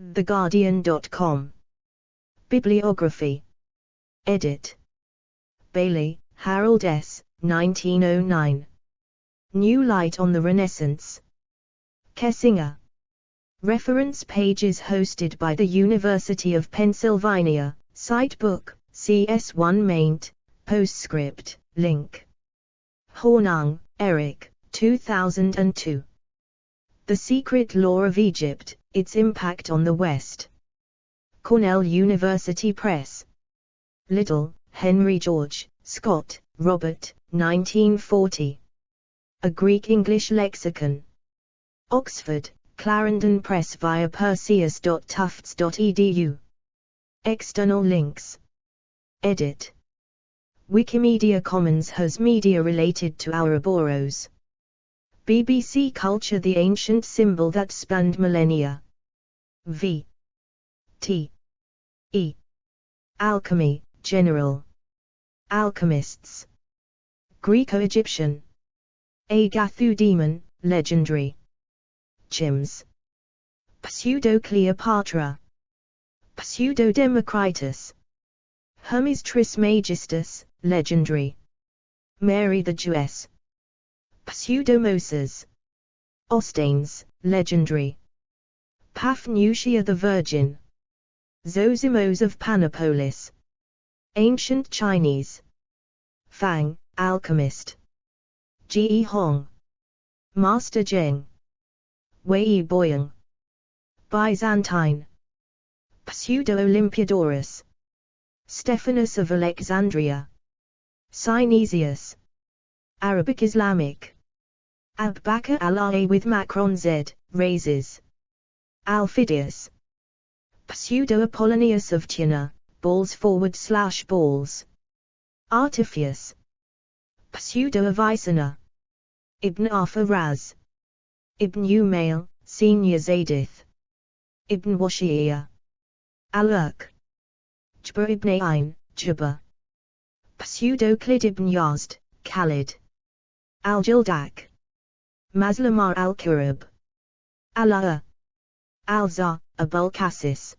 S1: TheGuardian.com. Bibliography. Edit. Bailey, Harold S., 1909. New Light on the Renaissance. Kessinger. Reference pages hosted by the University of Pennsylvania, Sitebook, CS1 maint, Postscript, link. Hornung, Eric, 2002. The Secret Law of Egypt, Its Impact on the West. Cornell University Press. Little, Henry George, Scott, Robert, 1940. A Greek-English Lexicon. Oxford, Clarendon Press via perseus.tufts.edu. External links. Edit. Wikimedia Commons has media related to Ouroboros. BBC Culture: The ancient symbol that spanned millennia. V. T. E. Alchemy, General. Alchemists. Greco-Egyptian. Agathu Demon, Legendary. Chims. Pseudo-Cleopatra. Pseudo-Democritus. Hermes Trismegistus, legendary. Mary the Jewess. Pseudomoses. Ostanes, legendary. Paphnutius the Virgin. Zosimos of Panopolis. Ancient Chinese. Fang, alchemist. Ji Hong. Master Zheng. Wei Boyang. Byzantine. Pseudo-Olympiodorus. Stephanus of Alexandria. Synesius. Arabic Islamic. Abu-Bakr al-A with Macron Z, raises. Alphidius. Pseudo-Apollonius of Tuna, balls/balls. Artifius. Pseudo-Avicenna. Ibn Afaraz. Ibn Umayl, Senior Zadith. Ibn Washiyah. Al-Urq. Jabir ibn Ayn, Jabir. Pseudo-Khalid ibn Yazd, Khalid. Al-Jildak. Maslamar al-Kurab. Al-A'ar. Al-Zar, Abul Qasis.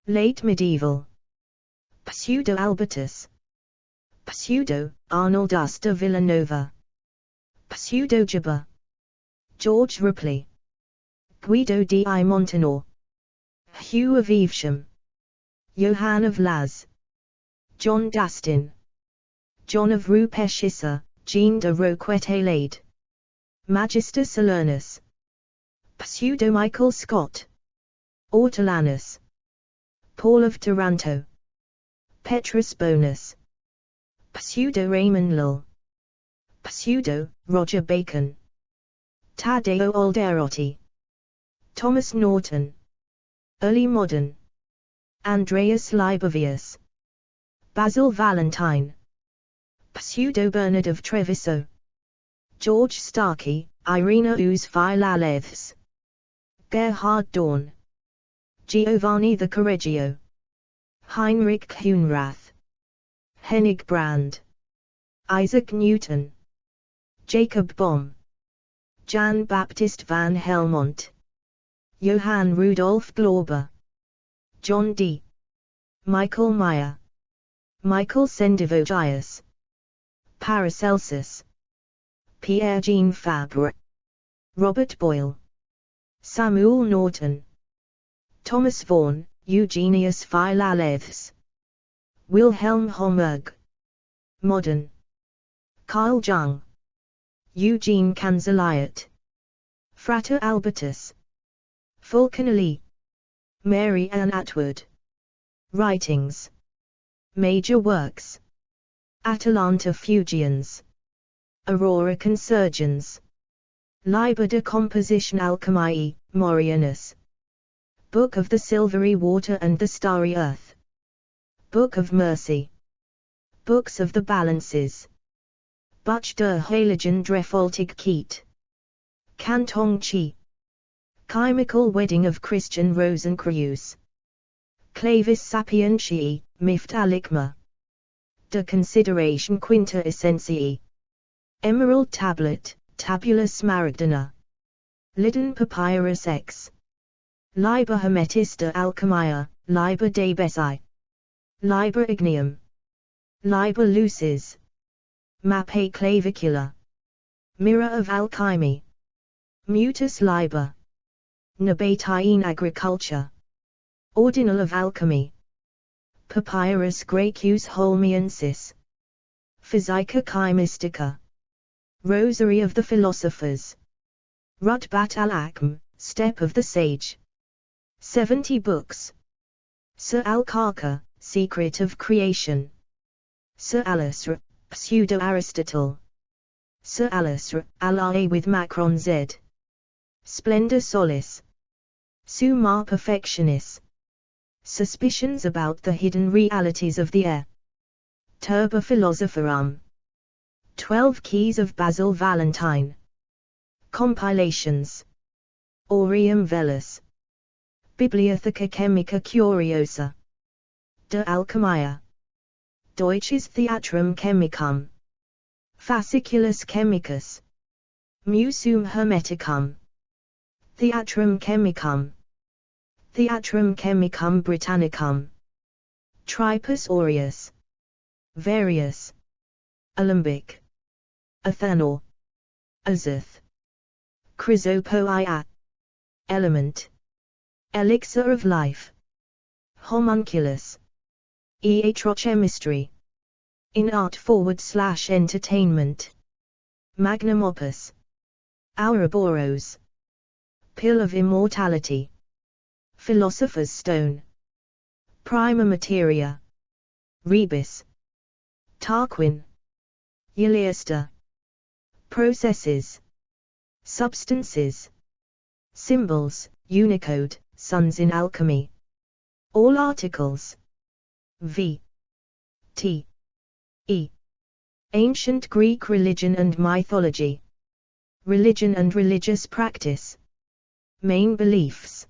S1: Late medieval. Pseudo-Albertus. Pseudo-Arnoldus de Villanova. Pseudo-Jabir. George Ripley. Guido di Montanor. Hugh of Evesham. Johann of Laz. John Dastin. John of Rupeshissa, Jean de Roquetelade. Magister Salernus. Pseudo-Michael Scott. Ortolanus. Paul of Taranto. Petrus Bonus. Pseudo-Raymond Lull. Pseudo-Roger Bacon. Taddeo Alderotti. Thomas Norton. Early Modern. Andreas Libavius. Basil Valentine. Pseudo-Bernard of Treviso. George Starkey, Irina Uz Philaleths. Gerhard Dorn. Giovanni the Correggio. Heinrich Kuhnrath. Hennig Brand. Isaac Newton. Jacob Bohm. Jan Baptist van Helmont. Johann Rudolf Glauber. John D. Michael Meyer. Michael Sendivogius. Paracelsus. Pierre-Jean Fabre. Robert Boyle. Samuel Norton. Thomas Vaughan, Eugenius Philaleths. Wilhelm Homburg. Modern. Carl Jung. Eugene Canzeliot. Frater Albertus. Fulcanelli. Mary Ann Atwood. Writings. Major works. Atalanta Fugiens. Aurora Consurgens. Liber de Composition Alchemiae, Morianus. Book of the Silvery Water and the Starry Earth. Book of Mercy. Books of the Balances. Buch der Heiligen Dreifaltig Keit. Canton Chi. Chemical Wedding of Christian Rosenkreuz. Clavis Sapientiae, Mift Alikma. De Consideration Quinta Essentiae. Emerald Tablet, Tabula Smaragdina. Lydon Papyrus X. Liber Hermetista Alchemia, Liber de Bessi. Liber Ignium. Liber Lucis. Mappe Clavicula. Mirror of Alchemy. Mutus Liber. Nabatae in Agriculture. Ordinal of Alchemy. Papyrus Graecus Holmiensis. Physica Chymistica. Rosary of the Philosophers. Rutbat al-Akm, Step of the Sage. 70 books. Sir Al-Kaka, Secret of Creation. Sir Alasr, Pseudo-Aristotle. Sir Alasr, Al-A with Macron Z. Splendor Solis. Summa Perfectionis. Suspicions about the hidden realities of the air. Turba Philosophorum. 12 Keys of Basil Valentine. Compilations. Aureum Velis. Bibliotheca Chemica Curiosa. De Alchemia. Deutsches Theatrum Chemicum. Fasciculus Chemicus. Museum Hermeticum. Theatrum Chemicum. Theatrum Chemicum Britannicum. Tripus aureus. Various. Alembic. Athanor. Azoth. Chrysopoia. Element. Elixir of life. Homunculus. Iatrochemistry. In art/entertainment. Magnum opus. Ouroboros. Pill of immortality. Philosopher's stone. Prima materia. Rebus. Tarquin. Euliester. Processes. Substances. Symbols, Unicode, Sons in alchemy. All articles. V. T. E. Ancient Greek religion and mythology. Religion and religious practice. Main beliefs.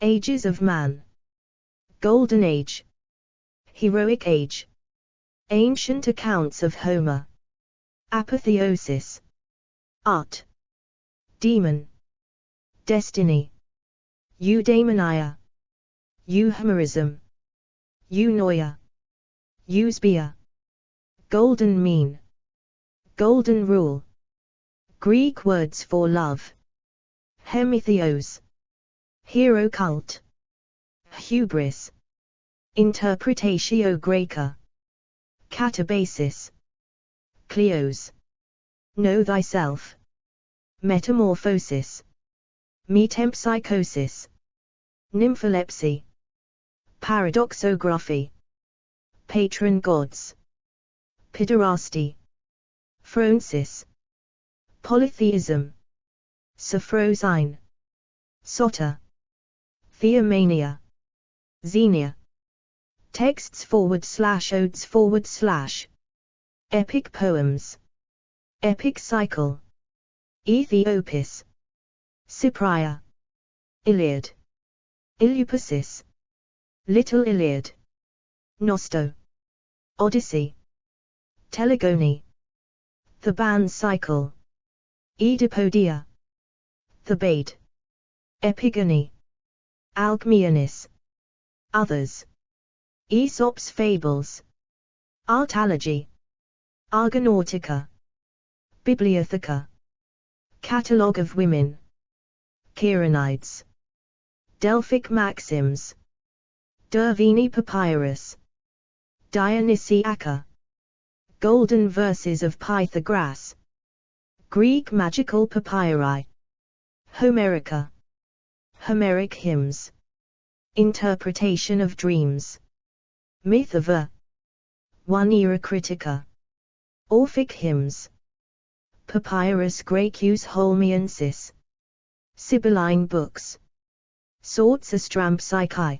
S1: Ages of man. Golden Age. Heroic Age. Ancient accounts of Homer. Apotheosis. Art. Demon. Destiny. Eudaimonia. Euhemerism. Eunoia. Eusebia. Golden mean. Golden rule. Greek words for love. Hemitheos. Hero cult. Hubris. Interpretatio Graeca. Catabasis. Kleos. Know thyself. Metamorphosis. Metempsychosis. Nympholepsy. Paradoxography. Patron gods. Pederasty. Phronesis. Polytheism. Sophrosine. Soter. Theomania. Xenia. Texts/odes/. Epic poems. Epic cycle. Ethiopis. Cypria. Iliad. Eleupasis. Little Iliad. Nosto. Odyssey. Telegony. Theban cycle. Oedipodia. Thebaid. Epigony. Alcmeonis. Others. Aesop's fables. Artology. Argonautica. Bibliotheca. Catalogue of women. Chironides. Delphic maxims. Dervini papyrus. Dionysiaca. Golden verses of Pythagoras. Greek magical papyri. Homerica. Homeric hymns. Interpretation of dreams. Myth of a. 1 Era Critica. Orphic hymns. Papyrus Graecus Holmiensis. Sibylline books. Sorts Astrampsychi.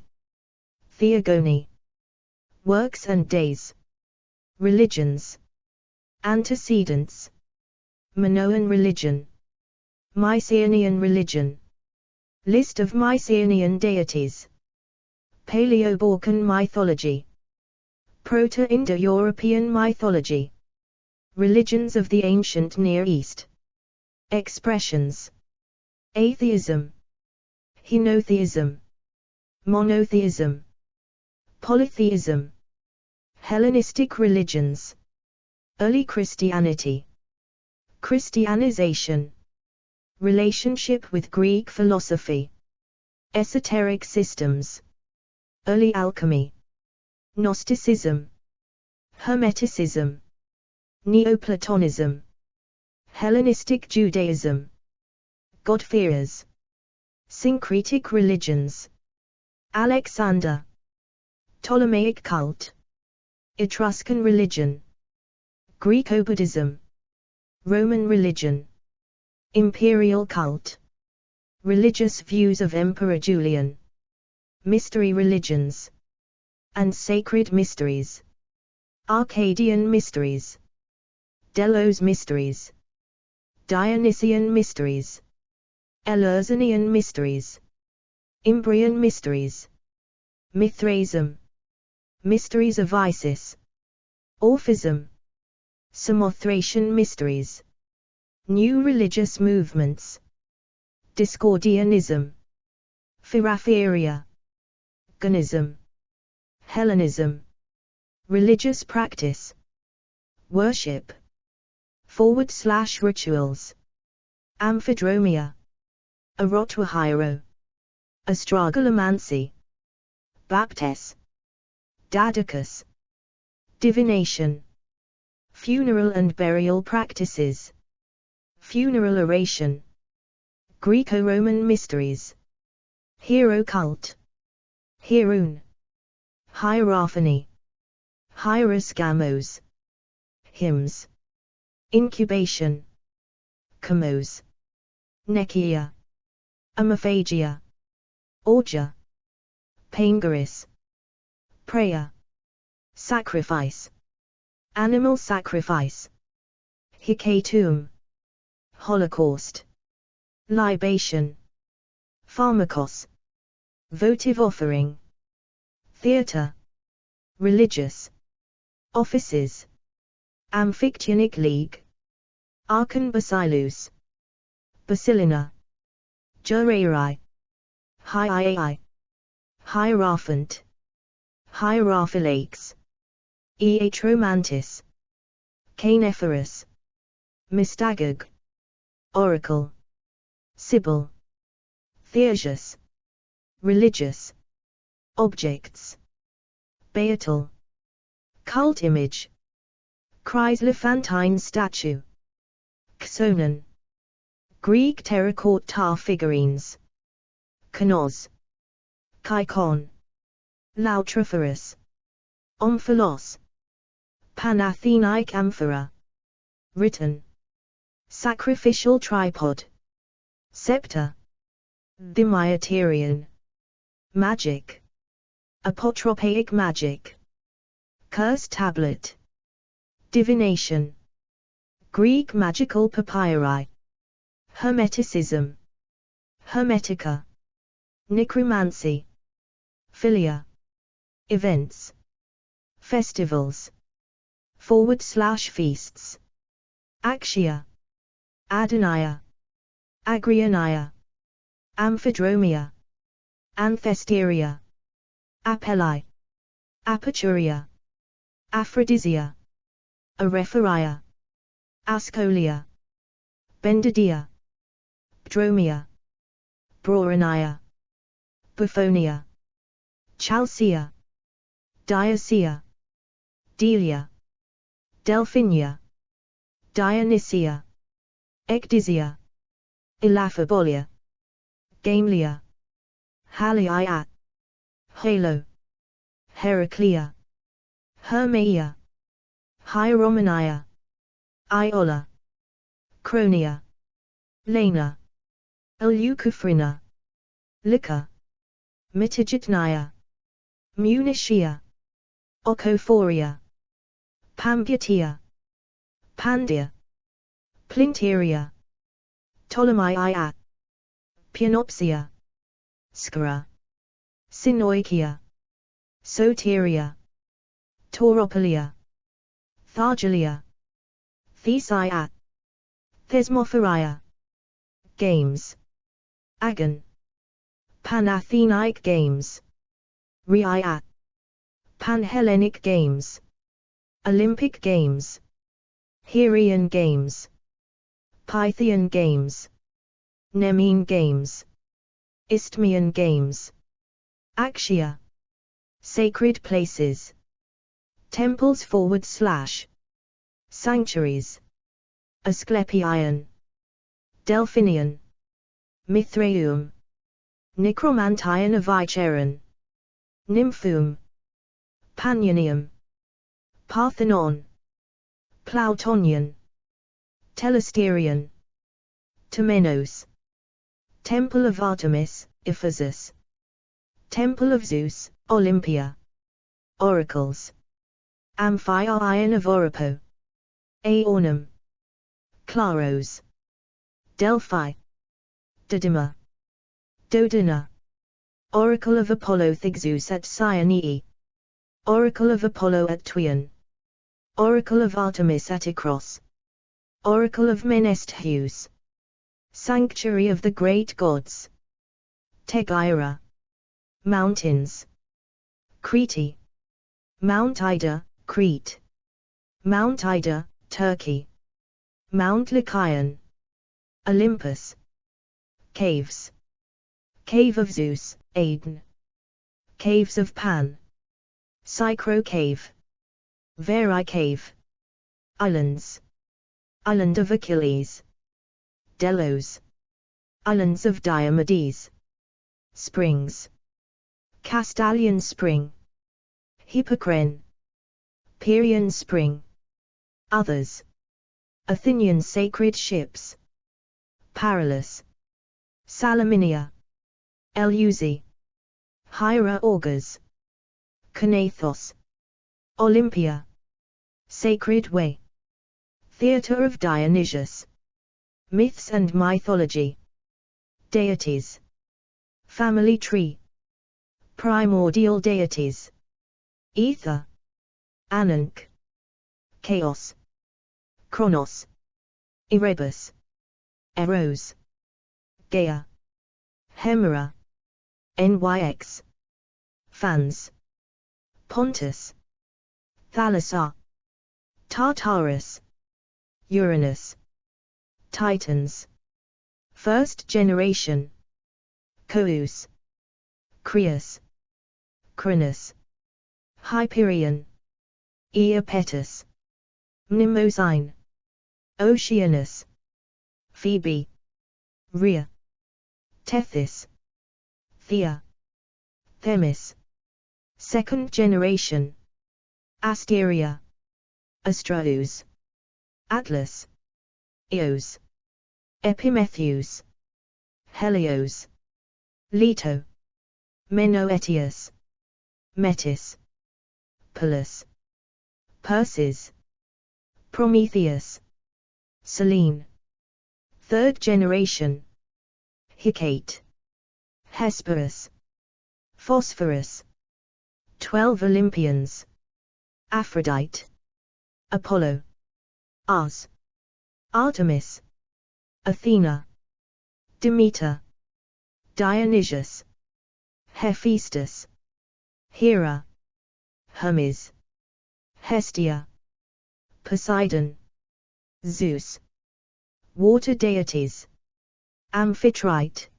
S1: Theogony. Works and days. Religions. Antecedents. Minoan religion. Mycenaean religion. List of Mycenaean deities. Paleo-Balkan mythology. Proto-Indo-European mythology. Religions of the ancient Near East. Expressions. Atheism. Henotheism. Monotheism. Polytheism. Hellenistic religions. Early Christianity. Christianization. Relationship with Greek philosophy. Esoteric systems. Early alchemy. Gnosticism. Hermeticism. Neoplatonism. Hellenistic Judaism. God-fearers. Syncretic religions. Alexander. Ptolemaic cult. Etruscan religion. Greco-Buddhism. Roman religion. Imperial cult. Religious views of Emperor Julian. Mystery religions. And sacred mysteries. Arcadian mysteries. Delos mysteries. Dionysian mysteries. Eleusinian mysteries. Imbrian mysteries. Mithraism. Mysteries of Isis. Orphism. Samothracian mysteries. New religious movements. Discordianism. Phaerophaeria. Gnonism. Hellenism. Religious practice. Worship. / rituals. Amphidromia. Erotwahyro. Astragalomancy. Baptes. Dadicus. Divination. Funeral and burial practices. Funeral oration. Greco-Roman mysteries. Hero cult. Hieroon. Hierophany. Hieroskamos. Hymns. Incubation. Chamos. Nekia. Amophagia. Orgia. Pangaris. Prayer. Sacrifice. Animal sacrifice. Hecatomb. Holocaust. Libation. Pharmakos. Votive offering. Theatre. Religious. Offices. Amphictyonic league. Archon bacillus. Bacillina. Jurari. Hiii. Hierophant. Hierophylakes. Eatromantis. Canephorus. Mystagogue. Oracle. Sibyl. Theurgus. Religious. Objects. Beatle. Cult image. Chrysolephantine statue. Xonon. Greek terracotta figurines. Knos. Kaikon. Lautrophorus. Omphalos. Panathenic amphora. Written. Sacrificial tripod. Scepter. Thymioterion. Magic. Apotropaic magic. Curse tablet. Divination. Greek magical papyri. Hermeticism. Hermetica. Necromancy. Philia. Events. Festivals. / feasts. Axia. Adonia. Agrionia. Amphidromia. Anthesteria. Apelli. Aperturia. Aphrodisia. Arepharia. Ascolia. Bendidia. Dromia. Brourania. Buffonia. Chalcea. Diocea. Delia. Delphinia. Dionysia. Ecdysia. Elaphobolia. Gamelia. Haliat. Halo. Heraclea. Hermaea. Hieromania. Iola. Cronia. Lena. Eleucophrina. Lyca. Mitigitnia. Munitia. Ocophoria. Pambutia. Pandia. Plinteria. Ptolemaiat. Pianopsia. Scra. Sinoikia. Soteria. Tauropolia. Thargelia. Thesiat. Thesmophoria. Games. Agon. Panathenic games. Riat. Panhellenic games. Olympic games. Heraean games. Pythian games. Nemean games. Isthmian games. Axia. Sacred places. Temples / sanctuaries. Asclepieion. Delphinion. Mithraeum. Necromantion of Icheron. Nymphoum. Panionium. Parthenon. Plautonion. Telesterion. Temenos. Temple of Artemis, Ephesus. Temple of Zeus, Olympia. Oracles. Amphion of Oripo. Aornum. Claros. Delphi. Dodima. Dodina. Oracle of Apollo Thixus at Cyonii. Oracle of Apollo at Tuion. Oracle of Artemis at Ikros. Oracle of Menestheus. Sanctuary of the Great Gods. Tegaira. Mountains. Crete. Mount Ida, Crete. Mount Ida, Turkey. Mount Lycaon. Olympus. Caves. Cave of Zeus, Aden. Caves of Pan. Psychro Cave. Veri Cave. Islands. Island of Achilles. Delos. Islands of Diomedes. Springs. Castalian Spring. Hippocrene. Pierian Spring. Others. Athenian sacred ships. Paralus. Salaminia. Eleusi. Hiera Augurs. Kanathos. Olympia. Sacred Way. Theatre of Dionysius. Myths and mythology. Deities. Family tree. Primordial deities. Ether. Ankh. Chaos. Chronos. Erebus. Eros. Gaia. Hemera. Nyx. Fans. Pontus. Thalassa. Tartarus. Uranus. Titans. First generation. Coeus. Creus. Cronus. Hyperion. Iapetus. Mnemosyne. Oceanus. Phoebe. Rhea. Tethys. Thea. Themis. Second generation. Asteria. Astraeus. Atlas. Eos. Epimetheus. Helios. Leto. Menoetius. Metis. Pallas. Perses. Prometheus. Selene. Third generation. Hecate. Hesperus. Phosphorus. 12 Olympians. Aphrodite. Apollo. Ars. Artemis. Athena. Demeter. Dionysius. Hephaestus. Hera. Hermes. Hestia. Poseidon. Zeus. Water deities. Amphitrite.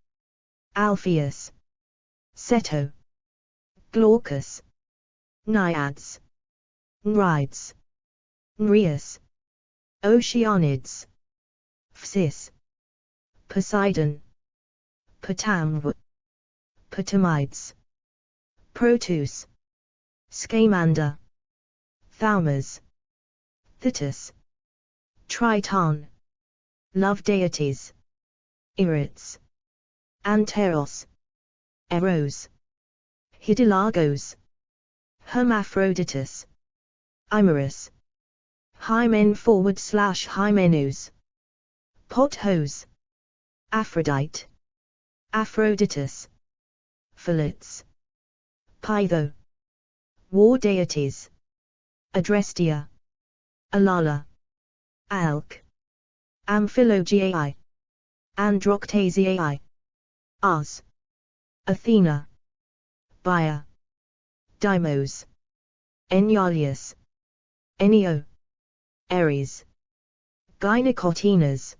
S1: Alpheus. Ceto. Glaucus. Naiads. Nereids. Nereus. Oceanids. Phthis. Poseidon. Potamw. Potamides. Proteus. Scamander. Thaumas. Thetis. Triton. Love deities. Eris. Anteros. Eros. Hidalgos. Hermaphroditus. Imerus. Hymen/Hymenus. Pothos. Aphrodite. Aphroditus. Philits. Pytho. War deities. Adrestia. Alala. Alk. Amphilogiae. Androctasiae. Ars. Athena. Baia. Deimos. Enyalius. Enio. Ares. Gynecotinas.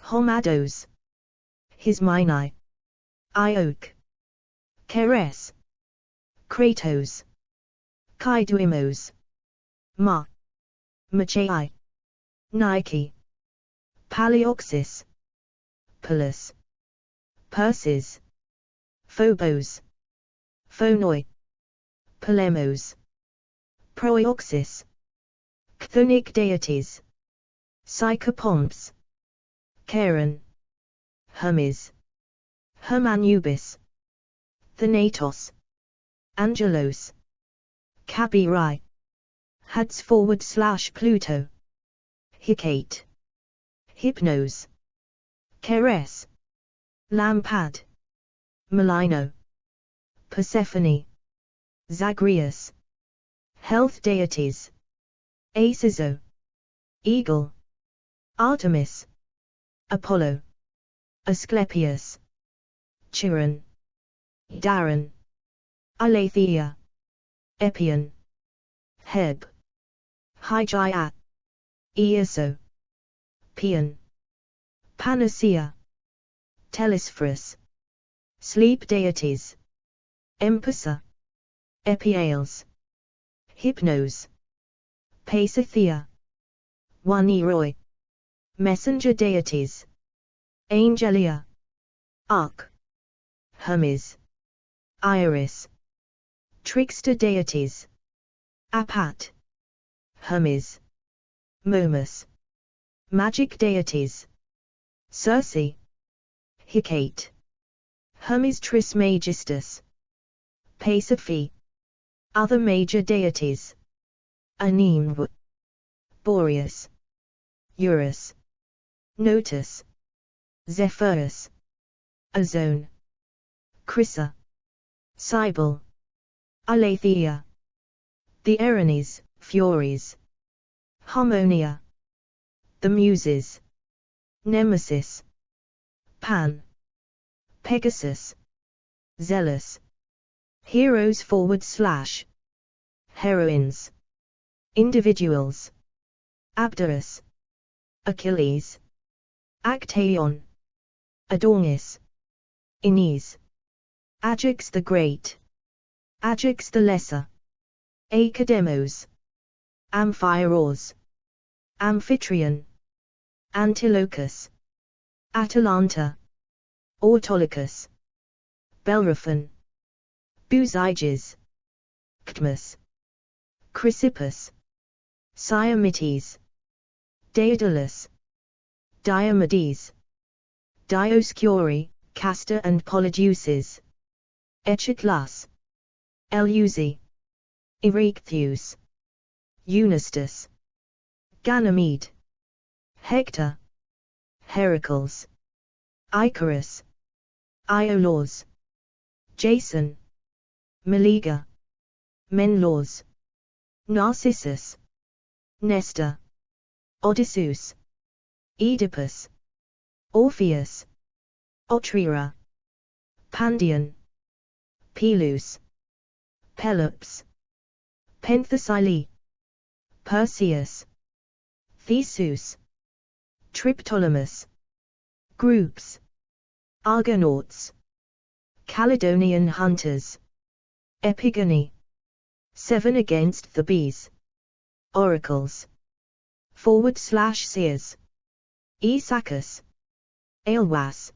S1: Homados. Hismini. Ioke. Keres. Kratos. Kaiduimos. Ma. Machae. Nike. Paleoxys. Pallas. Perses. Phobos. Phonoi. Polemos. Proioxys. Chthonic deities. Psychopomps. Charon. Hermes. Hermanubis. Thanatos. Angelos. Cabiri. Hads/Pluto. Hecate. Hypnos. Keres. Lampad. Melino. Persephone. Zagreus. Health deities. Acizo. Eagle. Artemis. Apollo. Asclepius. Chiron. Daran. Aletheia. Epion. Heb. Hygiat. Eoso. Paean. Panacea. Telesphorus. Sleep deities. Empisa. Epiales. Hypnos. Pasithea. Waneroi. Messenger deities. Angelia. Arc. Hermes. Iris. Trickster deities. Apat. Hermes. Momus. Magic deities. Circe. Hecate. Hermes Trismegistus. Pasiphae. Other major deities. Anemone. Boreas. Eurus. Notus. Zephyrus. Ozone. Chrysa. Cybele. Aletheia. The Erinyes, Furies. Harmonia. The Muses. Nemesis. Pan. Pegasus. Zealous. Heroes / Heroines. Individuals. Abderus. Achilles. Actaeon. Adonis. Aeneas. Ajax the Great. Ajax the Lesser. Academos. Amphiaraus. Amphitryon. Antilochus. Atalanta. Autolycus. Bellerophon. Busiges. Ctmus. Chrysippus. Siamites. Daedalus. Diomedes. Dioscuri, Castor and Polydeuces. Echeclus. Eleusi. Erechtheus. Eunostus. Ganymede. Hector. Heracles. Icarus. Iolaus. Jason. Meleager. Menelaus. Narcissus. Nestor. Odysseus. Oedipus. Orpheus. Otrera. Pandion. Pelus. Pelops. Penthesilea. Perseus. Theseus. Triptolemus. Groups. Argonauts. Caledonian hunters. Epigony. 7 against the bees. Oracles. / seers. Aesacus. Aelwas.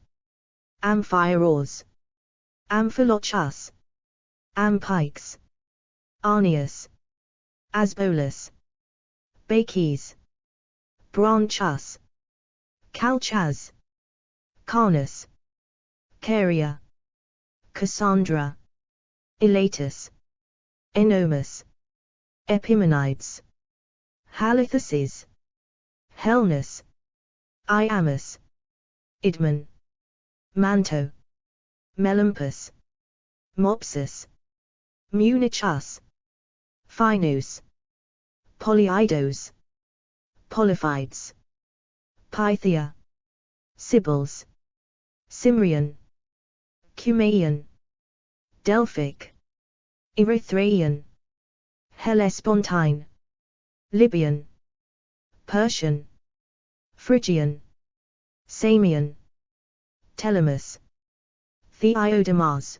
S1: Amphiaraus. Amphilochus. Ampyx. Arnius. Asbolus. Baches. Branchus. Calchas. Carnus. Caria. Cassandra. Elatus. Enomus. Epimenides. Halithuses. Helnus. Iamus. Idmon. Manto. Melampus. Mopsus. Munichus. Phinus. Polyidus. Polyphides. Pythia. Sibyls. Cimrian. Cumaean. Delphic. Erythraean. Hellespontine. Libyan. Persian. Phrygian. Samian. Telemus. Theiodamas.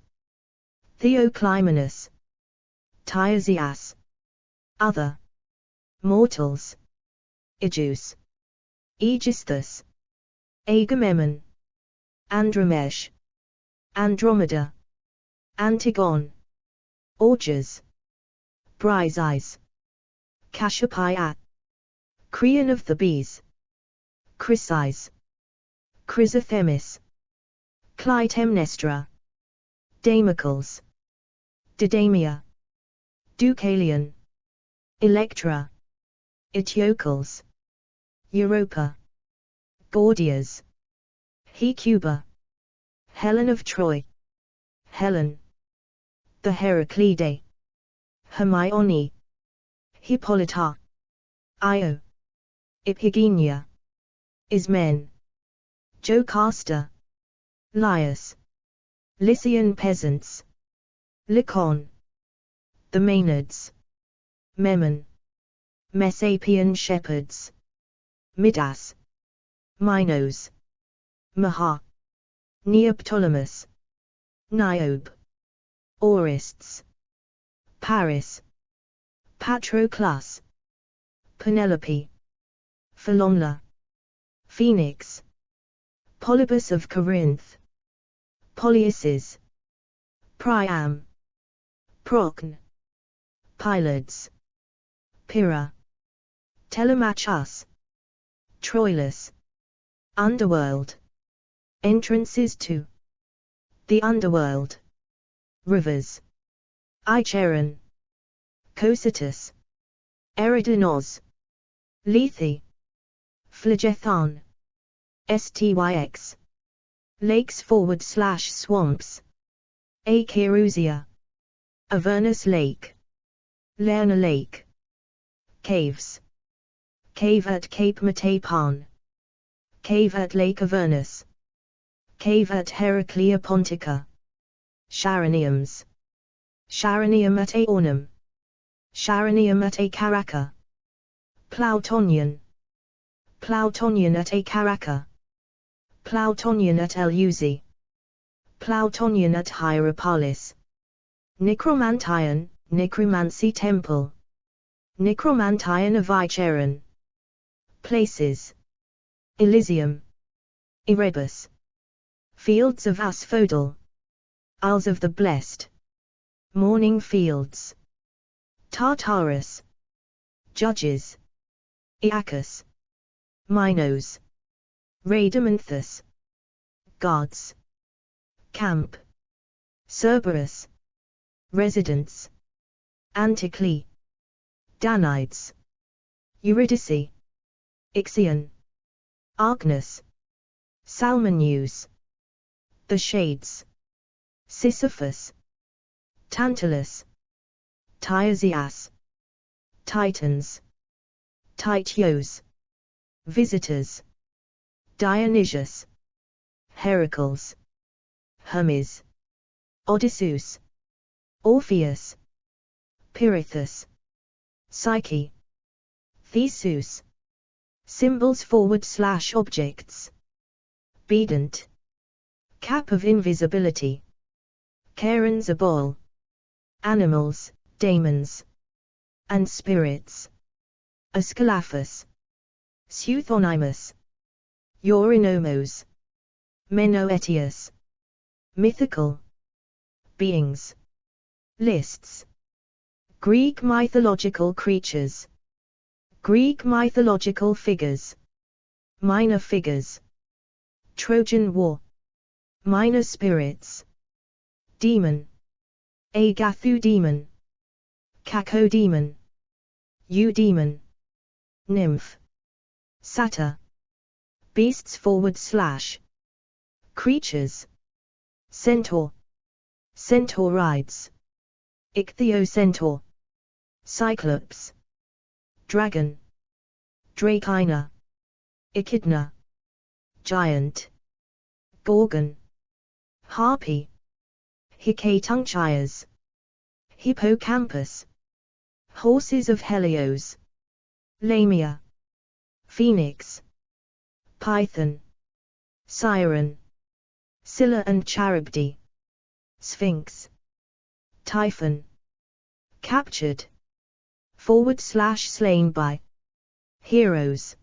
S1: Theoclymenus. Tyesias. Other. Mortals. Aegeus. Aegisthus. Agamemnon. Andromesh. Andromeda. Antigone. Augeas. Briseis. Cassiopeia. Creon of the bees. Chrysis. Chrysothemis. Clytemnestra. Damocles. Didamia. Deucalion. Electra. Eteocles. Europa. Gordias. Hecuba. Helen of Troy. Helen. The Heraclidae. Hermione. Hippolyta. Io. Iphigenia. Ismen. Jocasta. Laius. Lycian peasants. Lycaon. The Maenads. Memon, Messapian shepherds, Midas, Minos, Maha, Neoptolemus, Niobe, Aurists, Paris, Patroclus, Penelope, Philonla, Phoenix, Polybus of Corinth, Polyaces, Priam, Procne, Pylades, Pyrrha, Telemachus, Troilus, Underworld, entrances to the underworld, rivers, Icheron, Cocytus, Eridanos, Lethe, Phlegethon, Styx, lakes/swamps, Acherusia, Avernus Lake, Lerna Lake, caves, cave at Cape Metapan, cave at Lake Avernus, cave at Heraclea Pontica, Charoniums, Charonium at Aornum, Charonium at Acaraca, Plautonian, Plautonian at Acaraca, Plautonian at Eleusi, Plautonian at Hierapolis, Necromantian, Necromancy Temple, Necromantian of Icheron, places, Elysium, Erebus, fields of Asphodel, Isles of the Blessed, Morning Fields, Tartarus, Judges, Iacchus, Minos, Rhadamanthus, Guards, Camp, Cerberus, Residence, Anticle, Danides, Eurydice, Ixion, Archnus, Salmoneus, the Shades, Sisyphus, Tantalus, Tiresias, Titans, Tityos, Visitors, Dionysius, Heracles, Hermes, Odysseus, Orpheus, Pirithous, Psyche, Theseus, symbols/objects, Bedant, cap of invisibility, Charon's a ball, animals, daemons, and spirits, Aesculaphus, Pseudonymus, Eurinomos, Menoetius, mythical, beings, lists, Greek mythological creatures, Greek mythological figures, minor figures, Trojan War, minor spirits, demon, Agathu demon, Cacodemon, Eudemon, nymph, satyr, beasts/, creatures, centaur, centaurides, ichthyocentaur, cyclops, dragon, Dracina, echidna, giant, gorgon, harpy, Hecatunchias, hippocampus, horses of Helios, lamia, phoenix, python, siren, Scylla and Charybde, sphinx, typhon, captured, / slain by, heroes,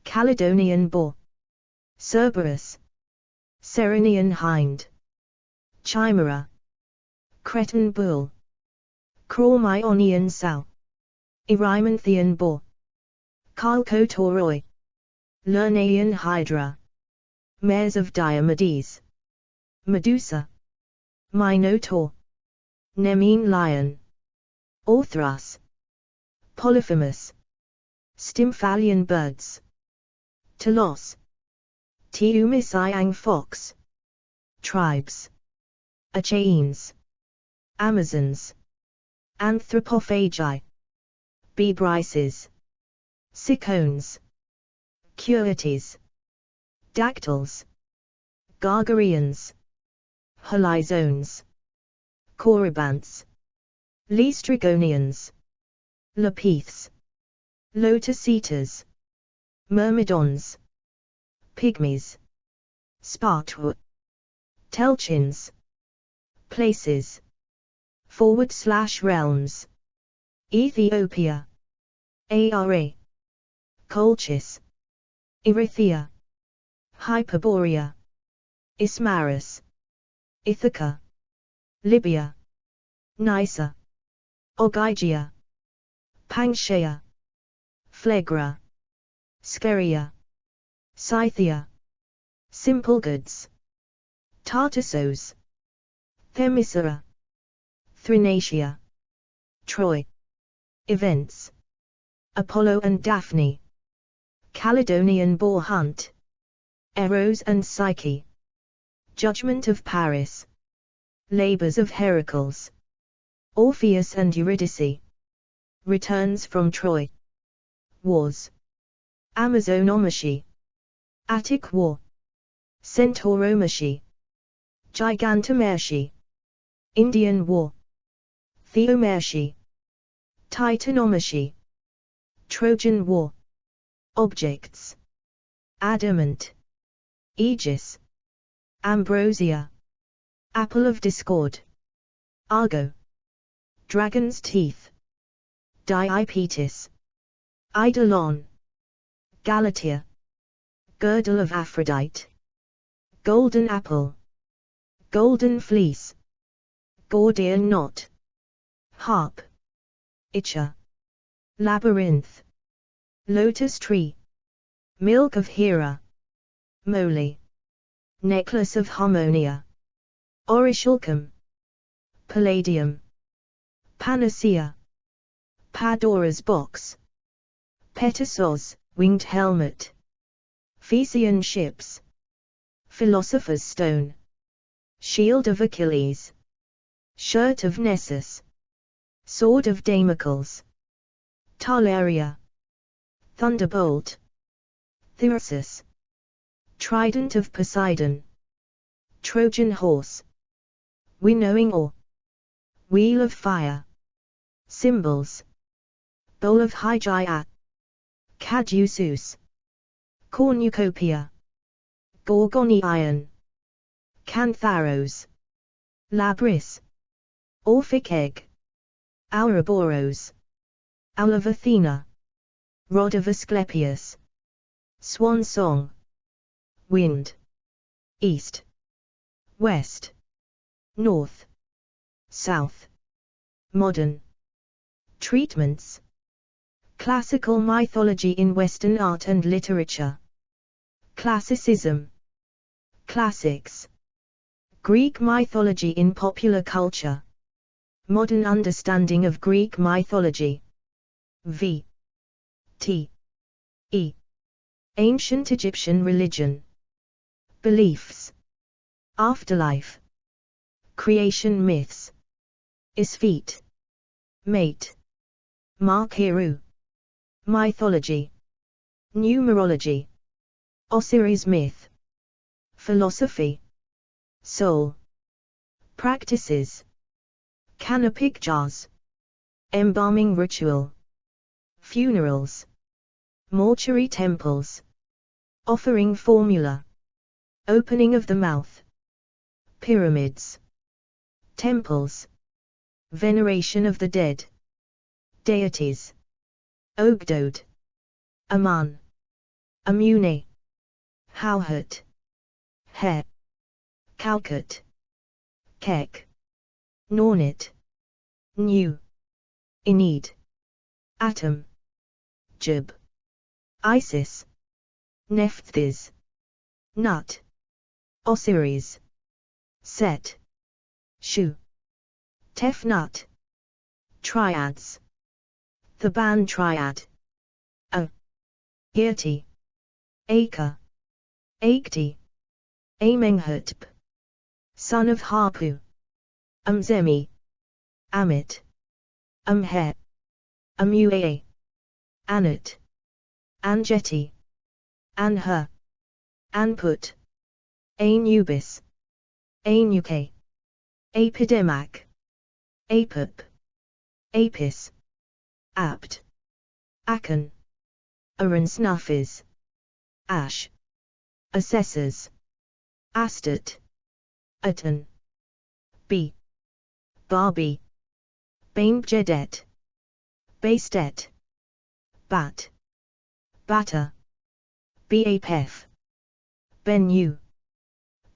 S1: Caledonian boar, Cerberus, Ceryneian hind, chimera, Cretan bull, Cro-Myonian sow, Erymanthian boar, Chalcotauroi, Lernaean hydra, mares of Diomedes, Medusa, Minotaur, Nemean lion, Orthros, Polyphemus, Stymphalian birds, Telos, Tiumisiang fox, tribes, Achaeans, Amazons, Anthropophagi, Bebryces, Cicones, Curetes, Dactyls, Gargareans, Halizones, Corybanths, Laestrygonians, Lapiths, Lotus eaters, Myrmidons, Pygmies, Spartwa, Telchins, places, /realms, Ethiopia, Ara, Colchis, Erythea, Hyperborea, Ismarus, Ithaca, Libya, Nysa, Ogygia, Panchaea, Phlegra, Scheria, Scythia, Simple goods, Tartessos, Themyscira, Thrinacia, Troy, events, Apollo and Daphne, Caledonian boar hunt, Eros and Psyche, judgment of Paris, labors of Heracles, Orpheus and Eurydice, returns from Troy, wars, Amazonomachi, Attic war, Centauromachi, Gigantomachi, Indian war, Theomachi, Titanomachi, Trojan war, objects, adamant, aegis, ambrosia, apple of discord, argo, dragon's teeth, diapetus, eidolon, Galatea, girdle of Aphrodite, golden apple, golden fleece, Gordian knot, harp, Itcha, labyrinth, lotus tree, milk of Hera, moly, necklace of harmonia, orichalcum, palladium, panacea, Pandora's box, Petassos, winged helmet, Phaeacian ships, philosopher's stone, shield of Achilles, shirt of Nessus, sword of Damocles, Talaria, thunderbolt, Thyrsus, trident of Poseidon, Trojan horse, winnowing oar, wheel of fire, symbols, bowl of Hygiea, Caduceus, cornucopia, Gorgonion, Cantharos, Labris, Orphic egg, Ouroboros, owl of Athena, rod of Asclepius, swan song, wind, east, west, north, south, modern, treatments, classical mythology in Western art and literature, classicism, classics, Greek mythology in popular culture, modern understanding of Greek mythology, v. t. e. ancient Egyptian religion, beliefs, afterlife, creation myths, Isfete, mate, Markiru, mythology, numerology, Osiris myth, philosophy, soul, practices, canopic jars, embalming ritual, funerals, mortuary temples, offering formula, opening of the mouth, pyramids, temples, veneration of the dead, deities, Ogdode, Aman, Amune, Howhut, He, Calcut, Kek, Nornit, Nu, Enid, Atom, Jib, Isis, Nephthys, Nut, Osiris, Set, Shu, Tefnut, Triads, the band triad, A, Girti, Acre, Akti, Amenhotep, son of Harpu, Amzemi, Amit, Amhe, Amuae, Anat, Angeti, Anher, Anput, Anubis, Anuke, Apidemac, Apip, Apis, apt, akan, aransnuffis, ash, assessors, astat, atan, b, Barbie, Bainjedet, Bastet, Bat, Batter, Bapef, Benu,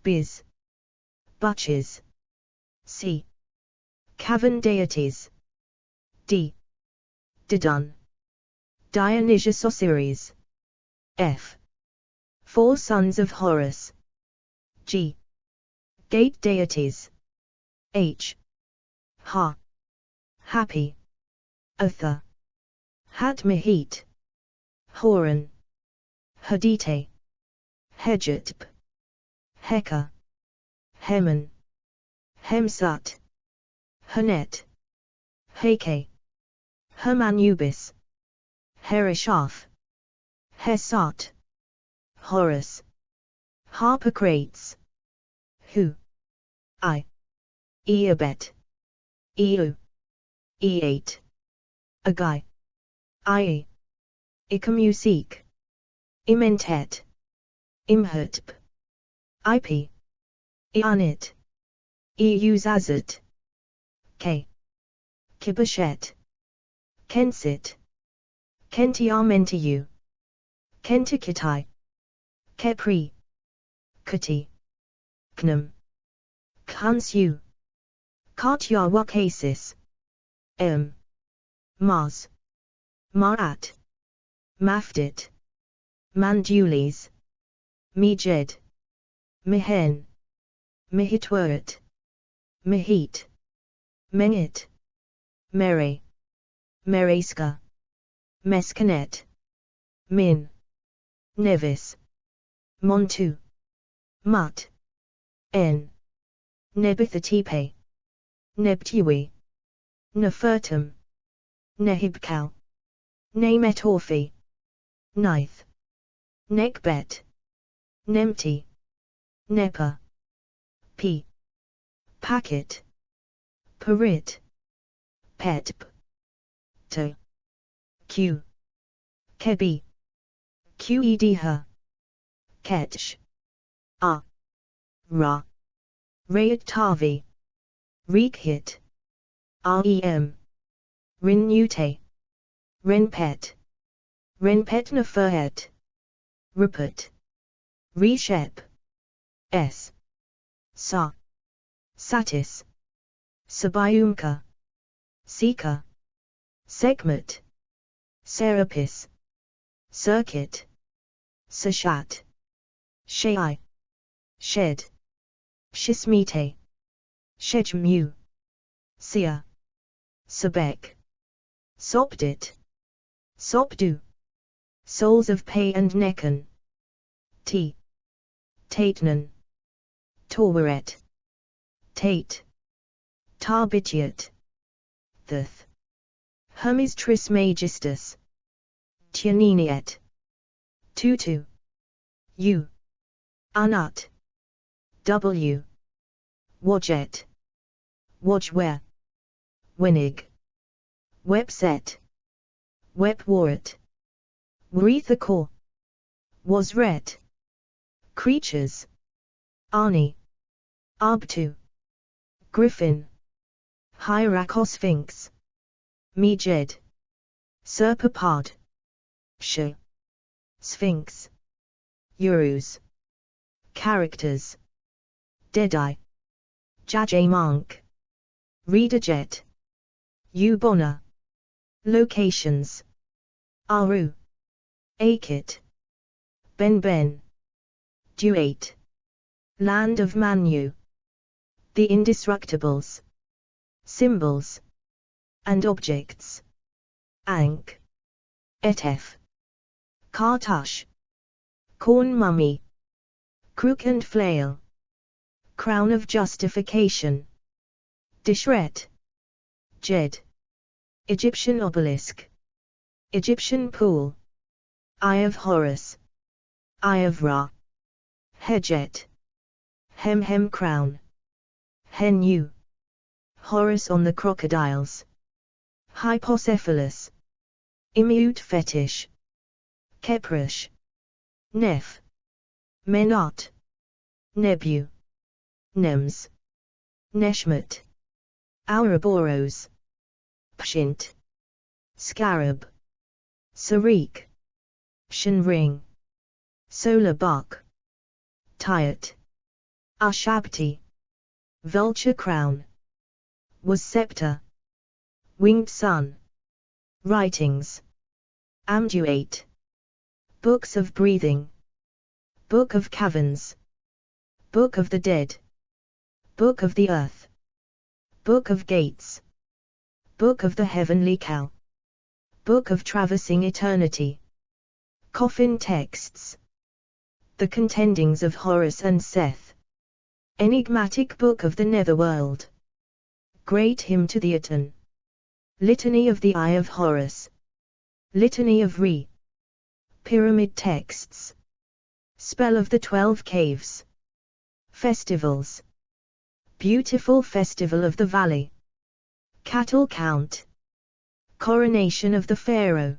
S1: Biz, Butches, C. Cavan deities, D. Didon, Dionysius Osiris, F. Four sons of Horus, G. Gate deities, H. Ha. Happy, Otha, Hatmahit, Horan, Hadite, Hejatp, Heka, Heman, Hemsat, Hanet, Heke, Hermanubis, Herishaf, Hesat, Horus, Harpocrates, Hu, I, Eobet, Eu, E8, Agai, Ie, Ikamusik, Imentet, Imhotp, IP, Ianit, Euzazat, K, Kibashet, Kensit, Kentiarmentiu, Kentakitai, Kepri, Kuti, Knam, Kansu, Katyawakasis, Mars, Marat, Mafdit, Mandulis, Mejed, Mehen, Mehitweret, Mehit, Mengit, Mere, Mereska, Meskanet, Min, Nevis, Montu, Mut, N, Nebithatipe, Nebtui, Nefertum, Nehibkal, Nemetorphi, Nith, Nekbet, Nemti, Nepa, P, Packet, Parit, Petp, To, Q, Kebi, Qedha, Ketch, A, Ra, Rayat Tavi, Rekhit, Rem, Rinute, Renpet, Renpet Neferhet, Rupert, Reshep, S, Sa, Satis, Sabayumka, Sika, Sekhmet, Serapis, Circuit, Sashat, Shai, Shed, Shismite, Shejmu, Sia, Sebek, Sopdit, Sopdu, Souls of Pei and Nekon, T, Tatenan, Torwaret, Tate, Tarbitiat, Thith, Hermes Trismegistus, Tianiniet, Tutu, U, Anat, W, Wajet, Wajwer, Winig, Webset, Webwaret, Warethakor, Wasret, Creatures, Arni, Arbtu, Griffin, Hyracosphinx, Mejed, Serpapad, Sh, Sphinx, Urus, Characters, Deadeye, Jajamonk, Readerjet, Ubona, Locations, Aru, Akit, Ben, Duate, Land of Manu, The Indestructibles, Symbols, and Objects, Ankh, Etef, Kartush, Corn Mummy, Crook and Flail, Crown of Justification, Dishret, Jed, Egyptian Obelisk, Egyptian Pool, Eye of Horus, Eye of Ra, Hejet, Hem Crown, Henu, Horus on the Crocodiles, Hypocephalus, Immute fetish. Keprish. Nef. Menot. Nebu. Nems. Neshmet. Ouroboros. Pshint. Scarab. Sarik. Shinring. Solar bark. Tiat. Ashabti. Vulture crown. Was scepter. Winged sun. Writings. Amduate. Books of breathing. Book of caverns. Book of the dead. Book of the earth. Book of gates. Book of the heavenly cow. Book of traversing eternity. Coffin texts. The contendings of Horus and Seth. Enigmatic book of the netherworld. Great hymn to the Aten. Litany of the Eye of Horus. Litany of Re. Pyramid texts. Spell of the 12 caves. Festivals. Beautiful Festival of the Valley. Cattle count. Coronation of the Pharaoh.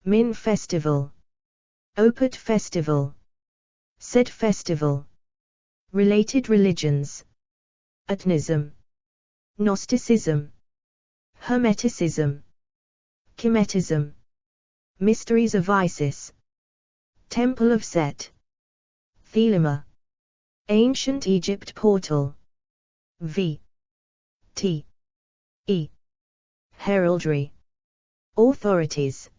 S1: Min Festival. Opet Festival. Set Festival. Related religions. Atnism. Gnosticism. Hermeticism. Kemetism. Mysteries of Isis. Temple of Set. Thelema. Ancient Egypt portal. V. T. E. Heraldry. Authorities.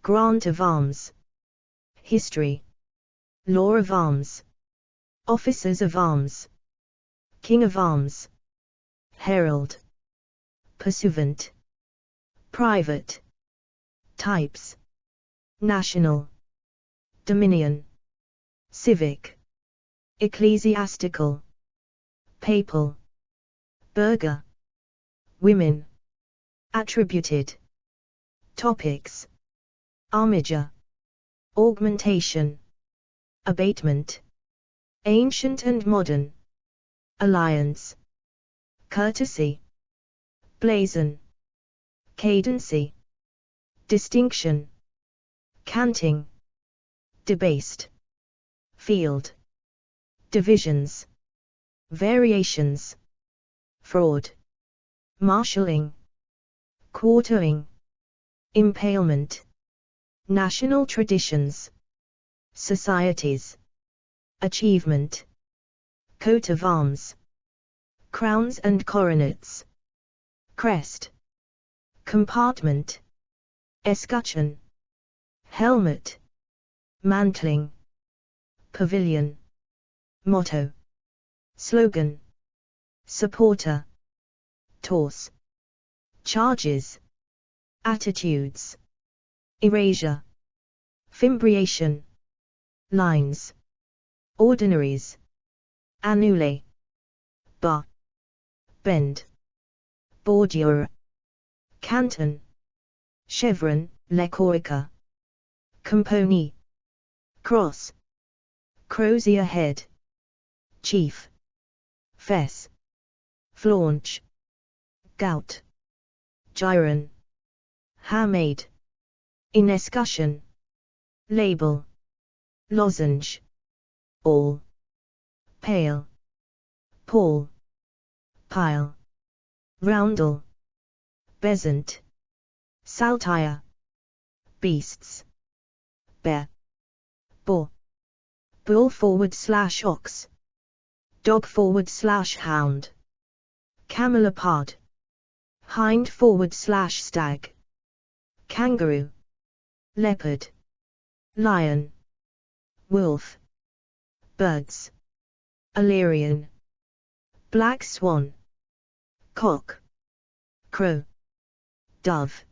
S1: Grant of arms. History. Law of arms. Officers of arms. King of arms. Herald. Pursuivant. Private. Types. National. Dominion. Civic. Ecclesiastical. Papal. Burgher. Women. Attributed. Topics. Armiger. Augmentation. Abatement. Ancient and modern. Alliance. Courtesy. Blazon. Cadency. Distinction. Canting. Debased. Field. Divisions. Variations. Fraud. Marshalling. Quartering. Impalement. National traditions. Societies. Achievement. Coat of arms. Crowns and coronets. Crest. Compartment. Escutcheon. Helmet. Mantling. Pavilion. Motto. Slogan. Supporter. Torse. Charges. Attitudes. Erasure. Fimbriation. Lines. Ordinaries. Annule. Bar. Bend. Bordure. Canton. Chevron, Lecoica. Compony. Cross. Crozier head. Chief. Fess. Flaunch. Gout. Gyron. Hamade. In escutcheon. Label. Lozenge. All. Pale. Paul. Pile. Roundel. Bezant. Saltire. Beasts. Bear. Boar. Bull / ox. Dog / hound. Camelopard. Hind / stag. Kangaroo. Leopard. Lion. Wolf. Birds. Illyrian. Black swan. Cock. Crow. Dove.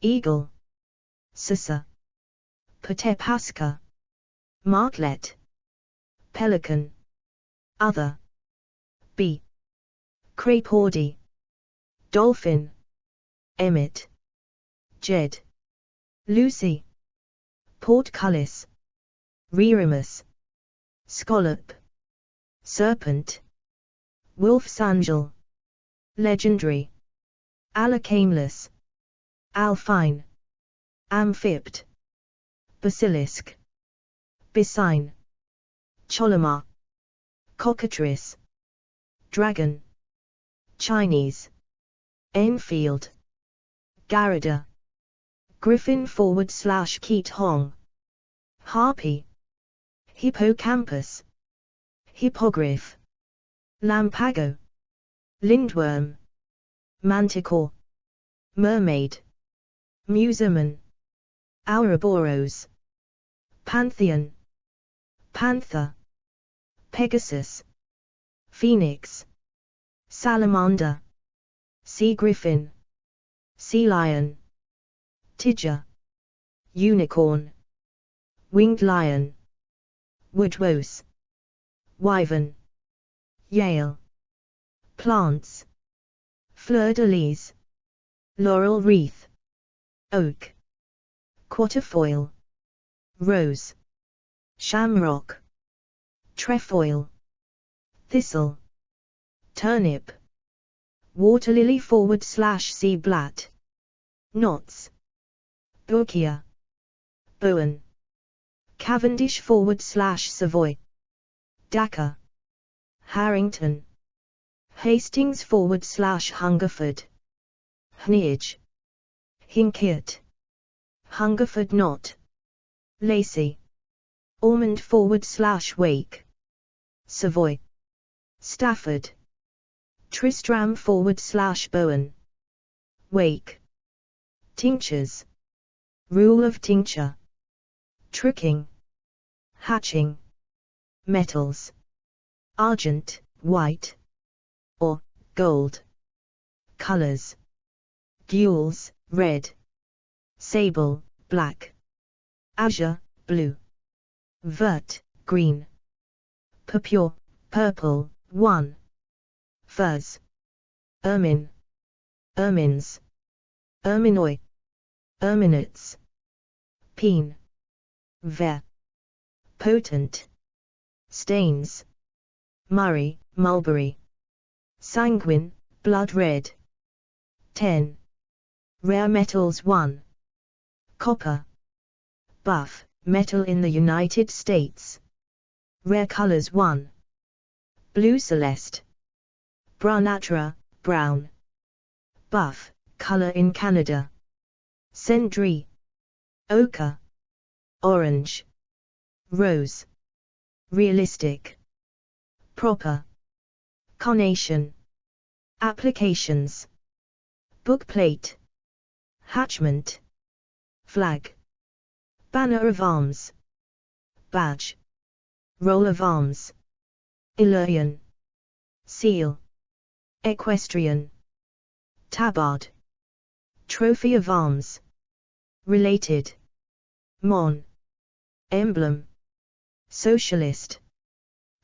S1: Eagle. Sissa. Patepasca. Martlet. Pelican. Other. Bee. Crapaudy. Dolphin. Emmet. Jed. Lucy. Portcullis. Reremus. Scallop. Serpent. Wolf's angel. Legendary. Alacameless. Alpine. Amphipt. Basilisk. Bysine. Choloma. Cockatrice. Dragon. Chinese. Enfield. Garada. Griffin / Keat Hong. Harpy. Hippocampus. Hippogriff. Lampago. Lindworm. Manticore. Mermaid. Muserman. Ouroboros. Pantheon. Panther. Pegasus. Phoenix. Salamander. Sea griffin. Sea lion. Tidger. Unicorn. Winged lion. Woodwose. Wyvern. Yale. Plants. Fleur-de-lis. Laurel wreath. Oak. Quatrefoil. Rose. Shamrock. Trefoil. Thistle. Turnip. Waterlily / sea blat. Knots. Bookia. Bowen. Cavendish / Savoy. Dakar. Harrington. Hastings / Hungerford. Hneage. Hinkiot. Hungerford knot. Lacey. Ormond / Wake. Savoy. Stafford. Tristram / Bowen. Wake. Tinctures. Rule of tincture. Tricking. Hatching. Metals. Argent, white. Or, gold. Colors. Gules, red. Sable, black. Azure, blue. Vert, green. Purpure, purple, 1. Furs. Ermine. Ermines. Erminoi. Erminates. Peen. Ver. Potent. Stains. Murray, mulberry. Sanguine, blood red. 10. Rare metals 1. Copper. Buff, metal in the United States. Rare colors 1. Blue celeste. Brunatra, brown. Buff, color in Canada. Cendrée. Ochre. Orange. Rose. Realistic. Proper. Carnation. Applications. Bookplate. Hatchment. Flag. Banner of arms. Badge. Roll of arms. Illyrian. Seal. Equestrian. Tabard. Trophy of arms. Related. Mon. Emblem. Socialist.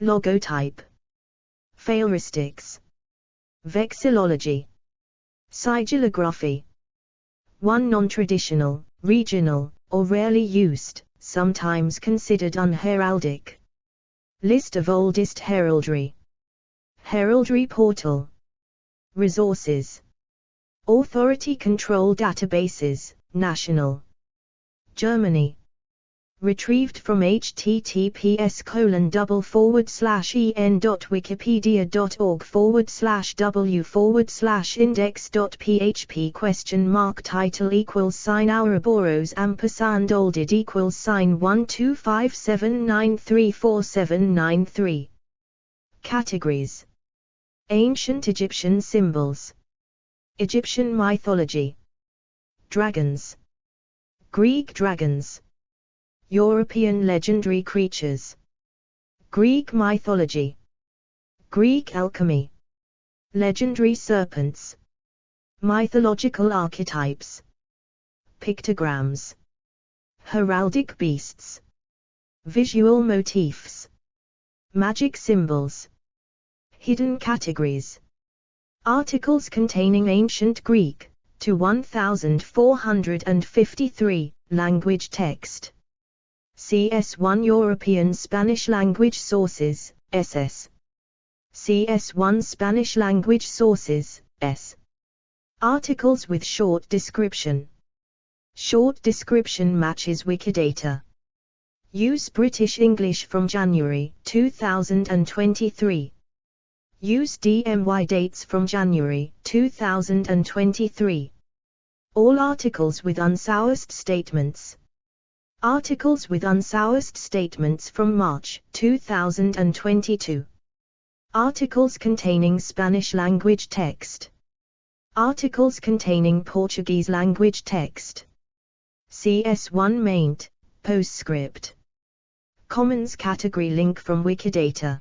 S1: Logotype. Phaeristics. Vexillology. Sigillography. 1. Non-traditional, regional, or rarely used, sometimes considered unheraldic. List of oldest heraldry. Heraldry portal. Resources. Authority control databases, national. Germany. Retrieved from https://en.wikipedia.org/w/index.php title Ouroboros olded =12579344793. Categories. Ancient Egyptian symbols. Egyptian mythology. Dragons. Greek dragons. European legendary creatures. Greek mythology. Greek alchemy. Legendary serpents. Mythological archetypes. Pictograms. Heraldic beasts. Visual motifs. Magic symbols. Hidden categories. Articles containing ancient Greek to 1453 language text. CS1 European Spanish language sources, SS. CS1 Spanish language sources, S. Articles with short description. Short description matches Wikidata. Use British English from January 2023. Use DMY dates from January 2023. All articles with unsourced statements. Articles with unsourced statements from March 2022. Articles containing Spanish language text. Articles containing Portuguese language text. CS1 maint, postscript. Commons category link from Wikidata.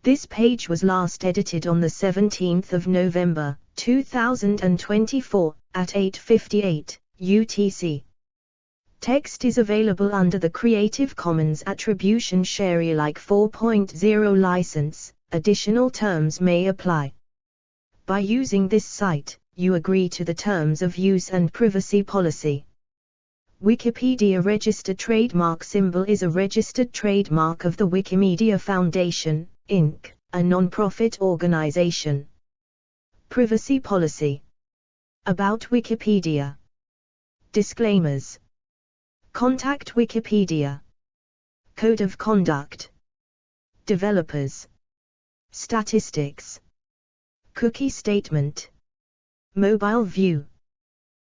S1: This page was last edited on the 17th of November, 2024, at 8:58 UTC. Text is available under the Creative Commons Attribution Share Alike 4.0 license. Additional terms may apply. By using this site, you agree to the terms of use and privacy policy. Wikipedia registered trademark symbol is a registered trademark of the Wikimedia Foundation, Inc., a non-profit organization. Privacy policy. About Wikipedia. Disclaimers. Contact Wikipedia. Code of conduct. Developers. Statistics. Cookie statement. Mobile view.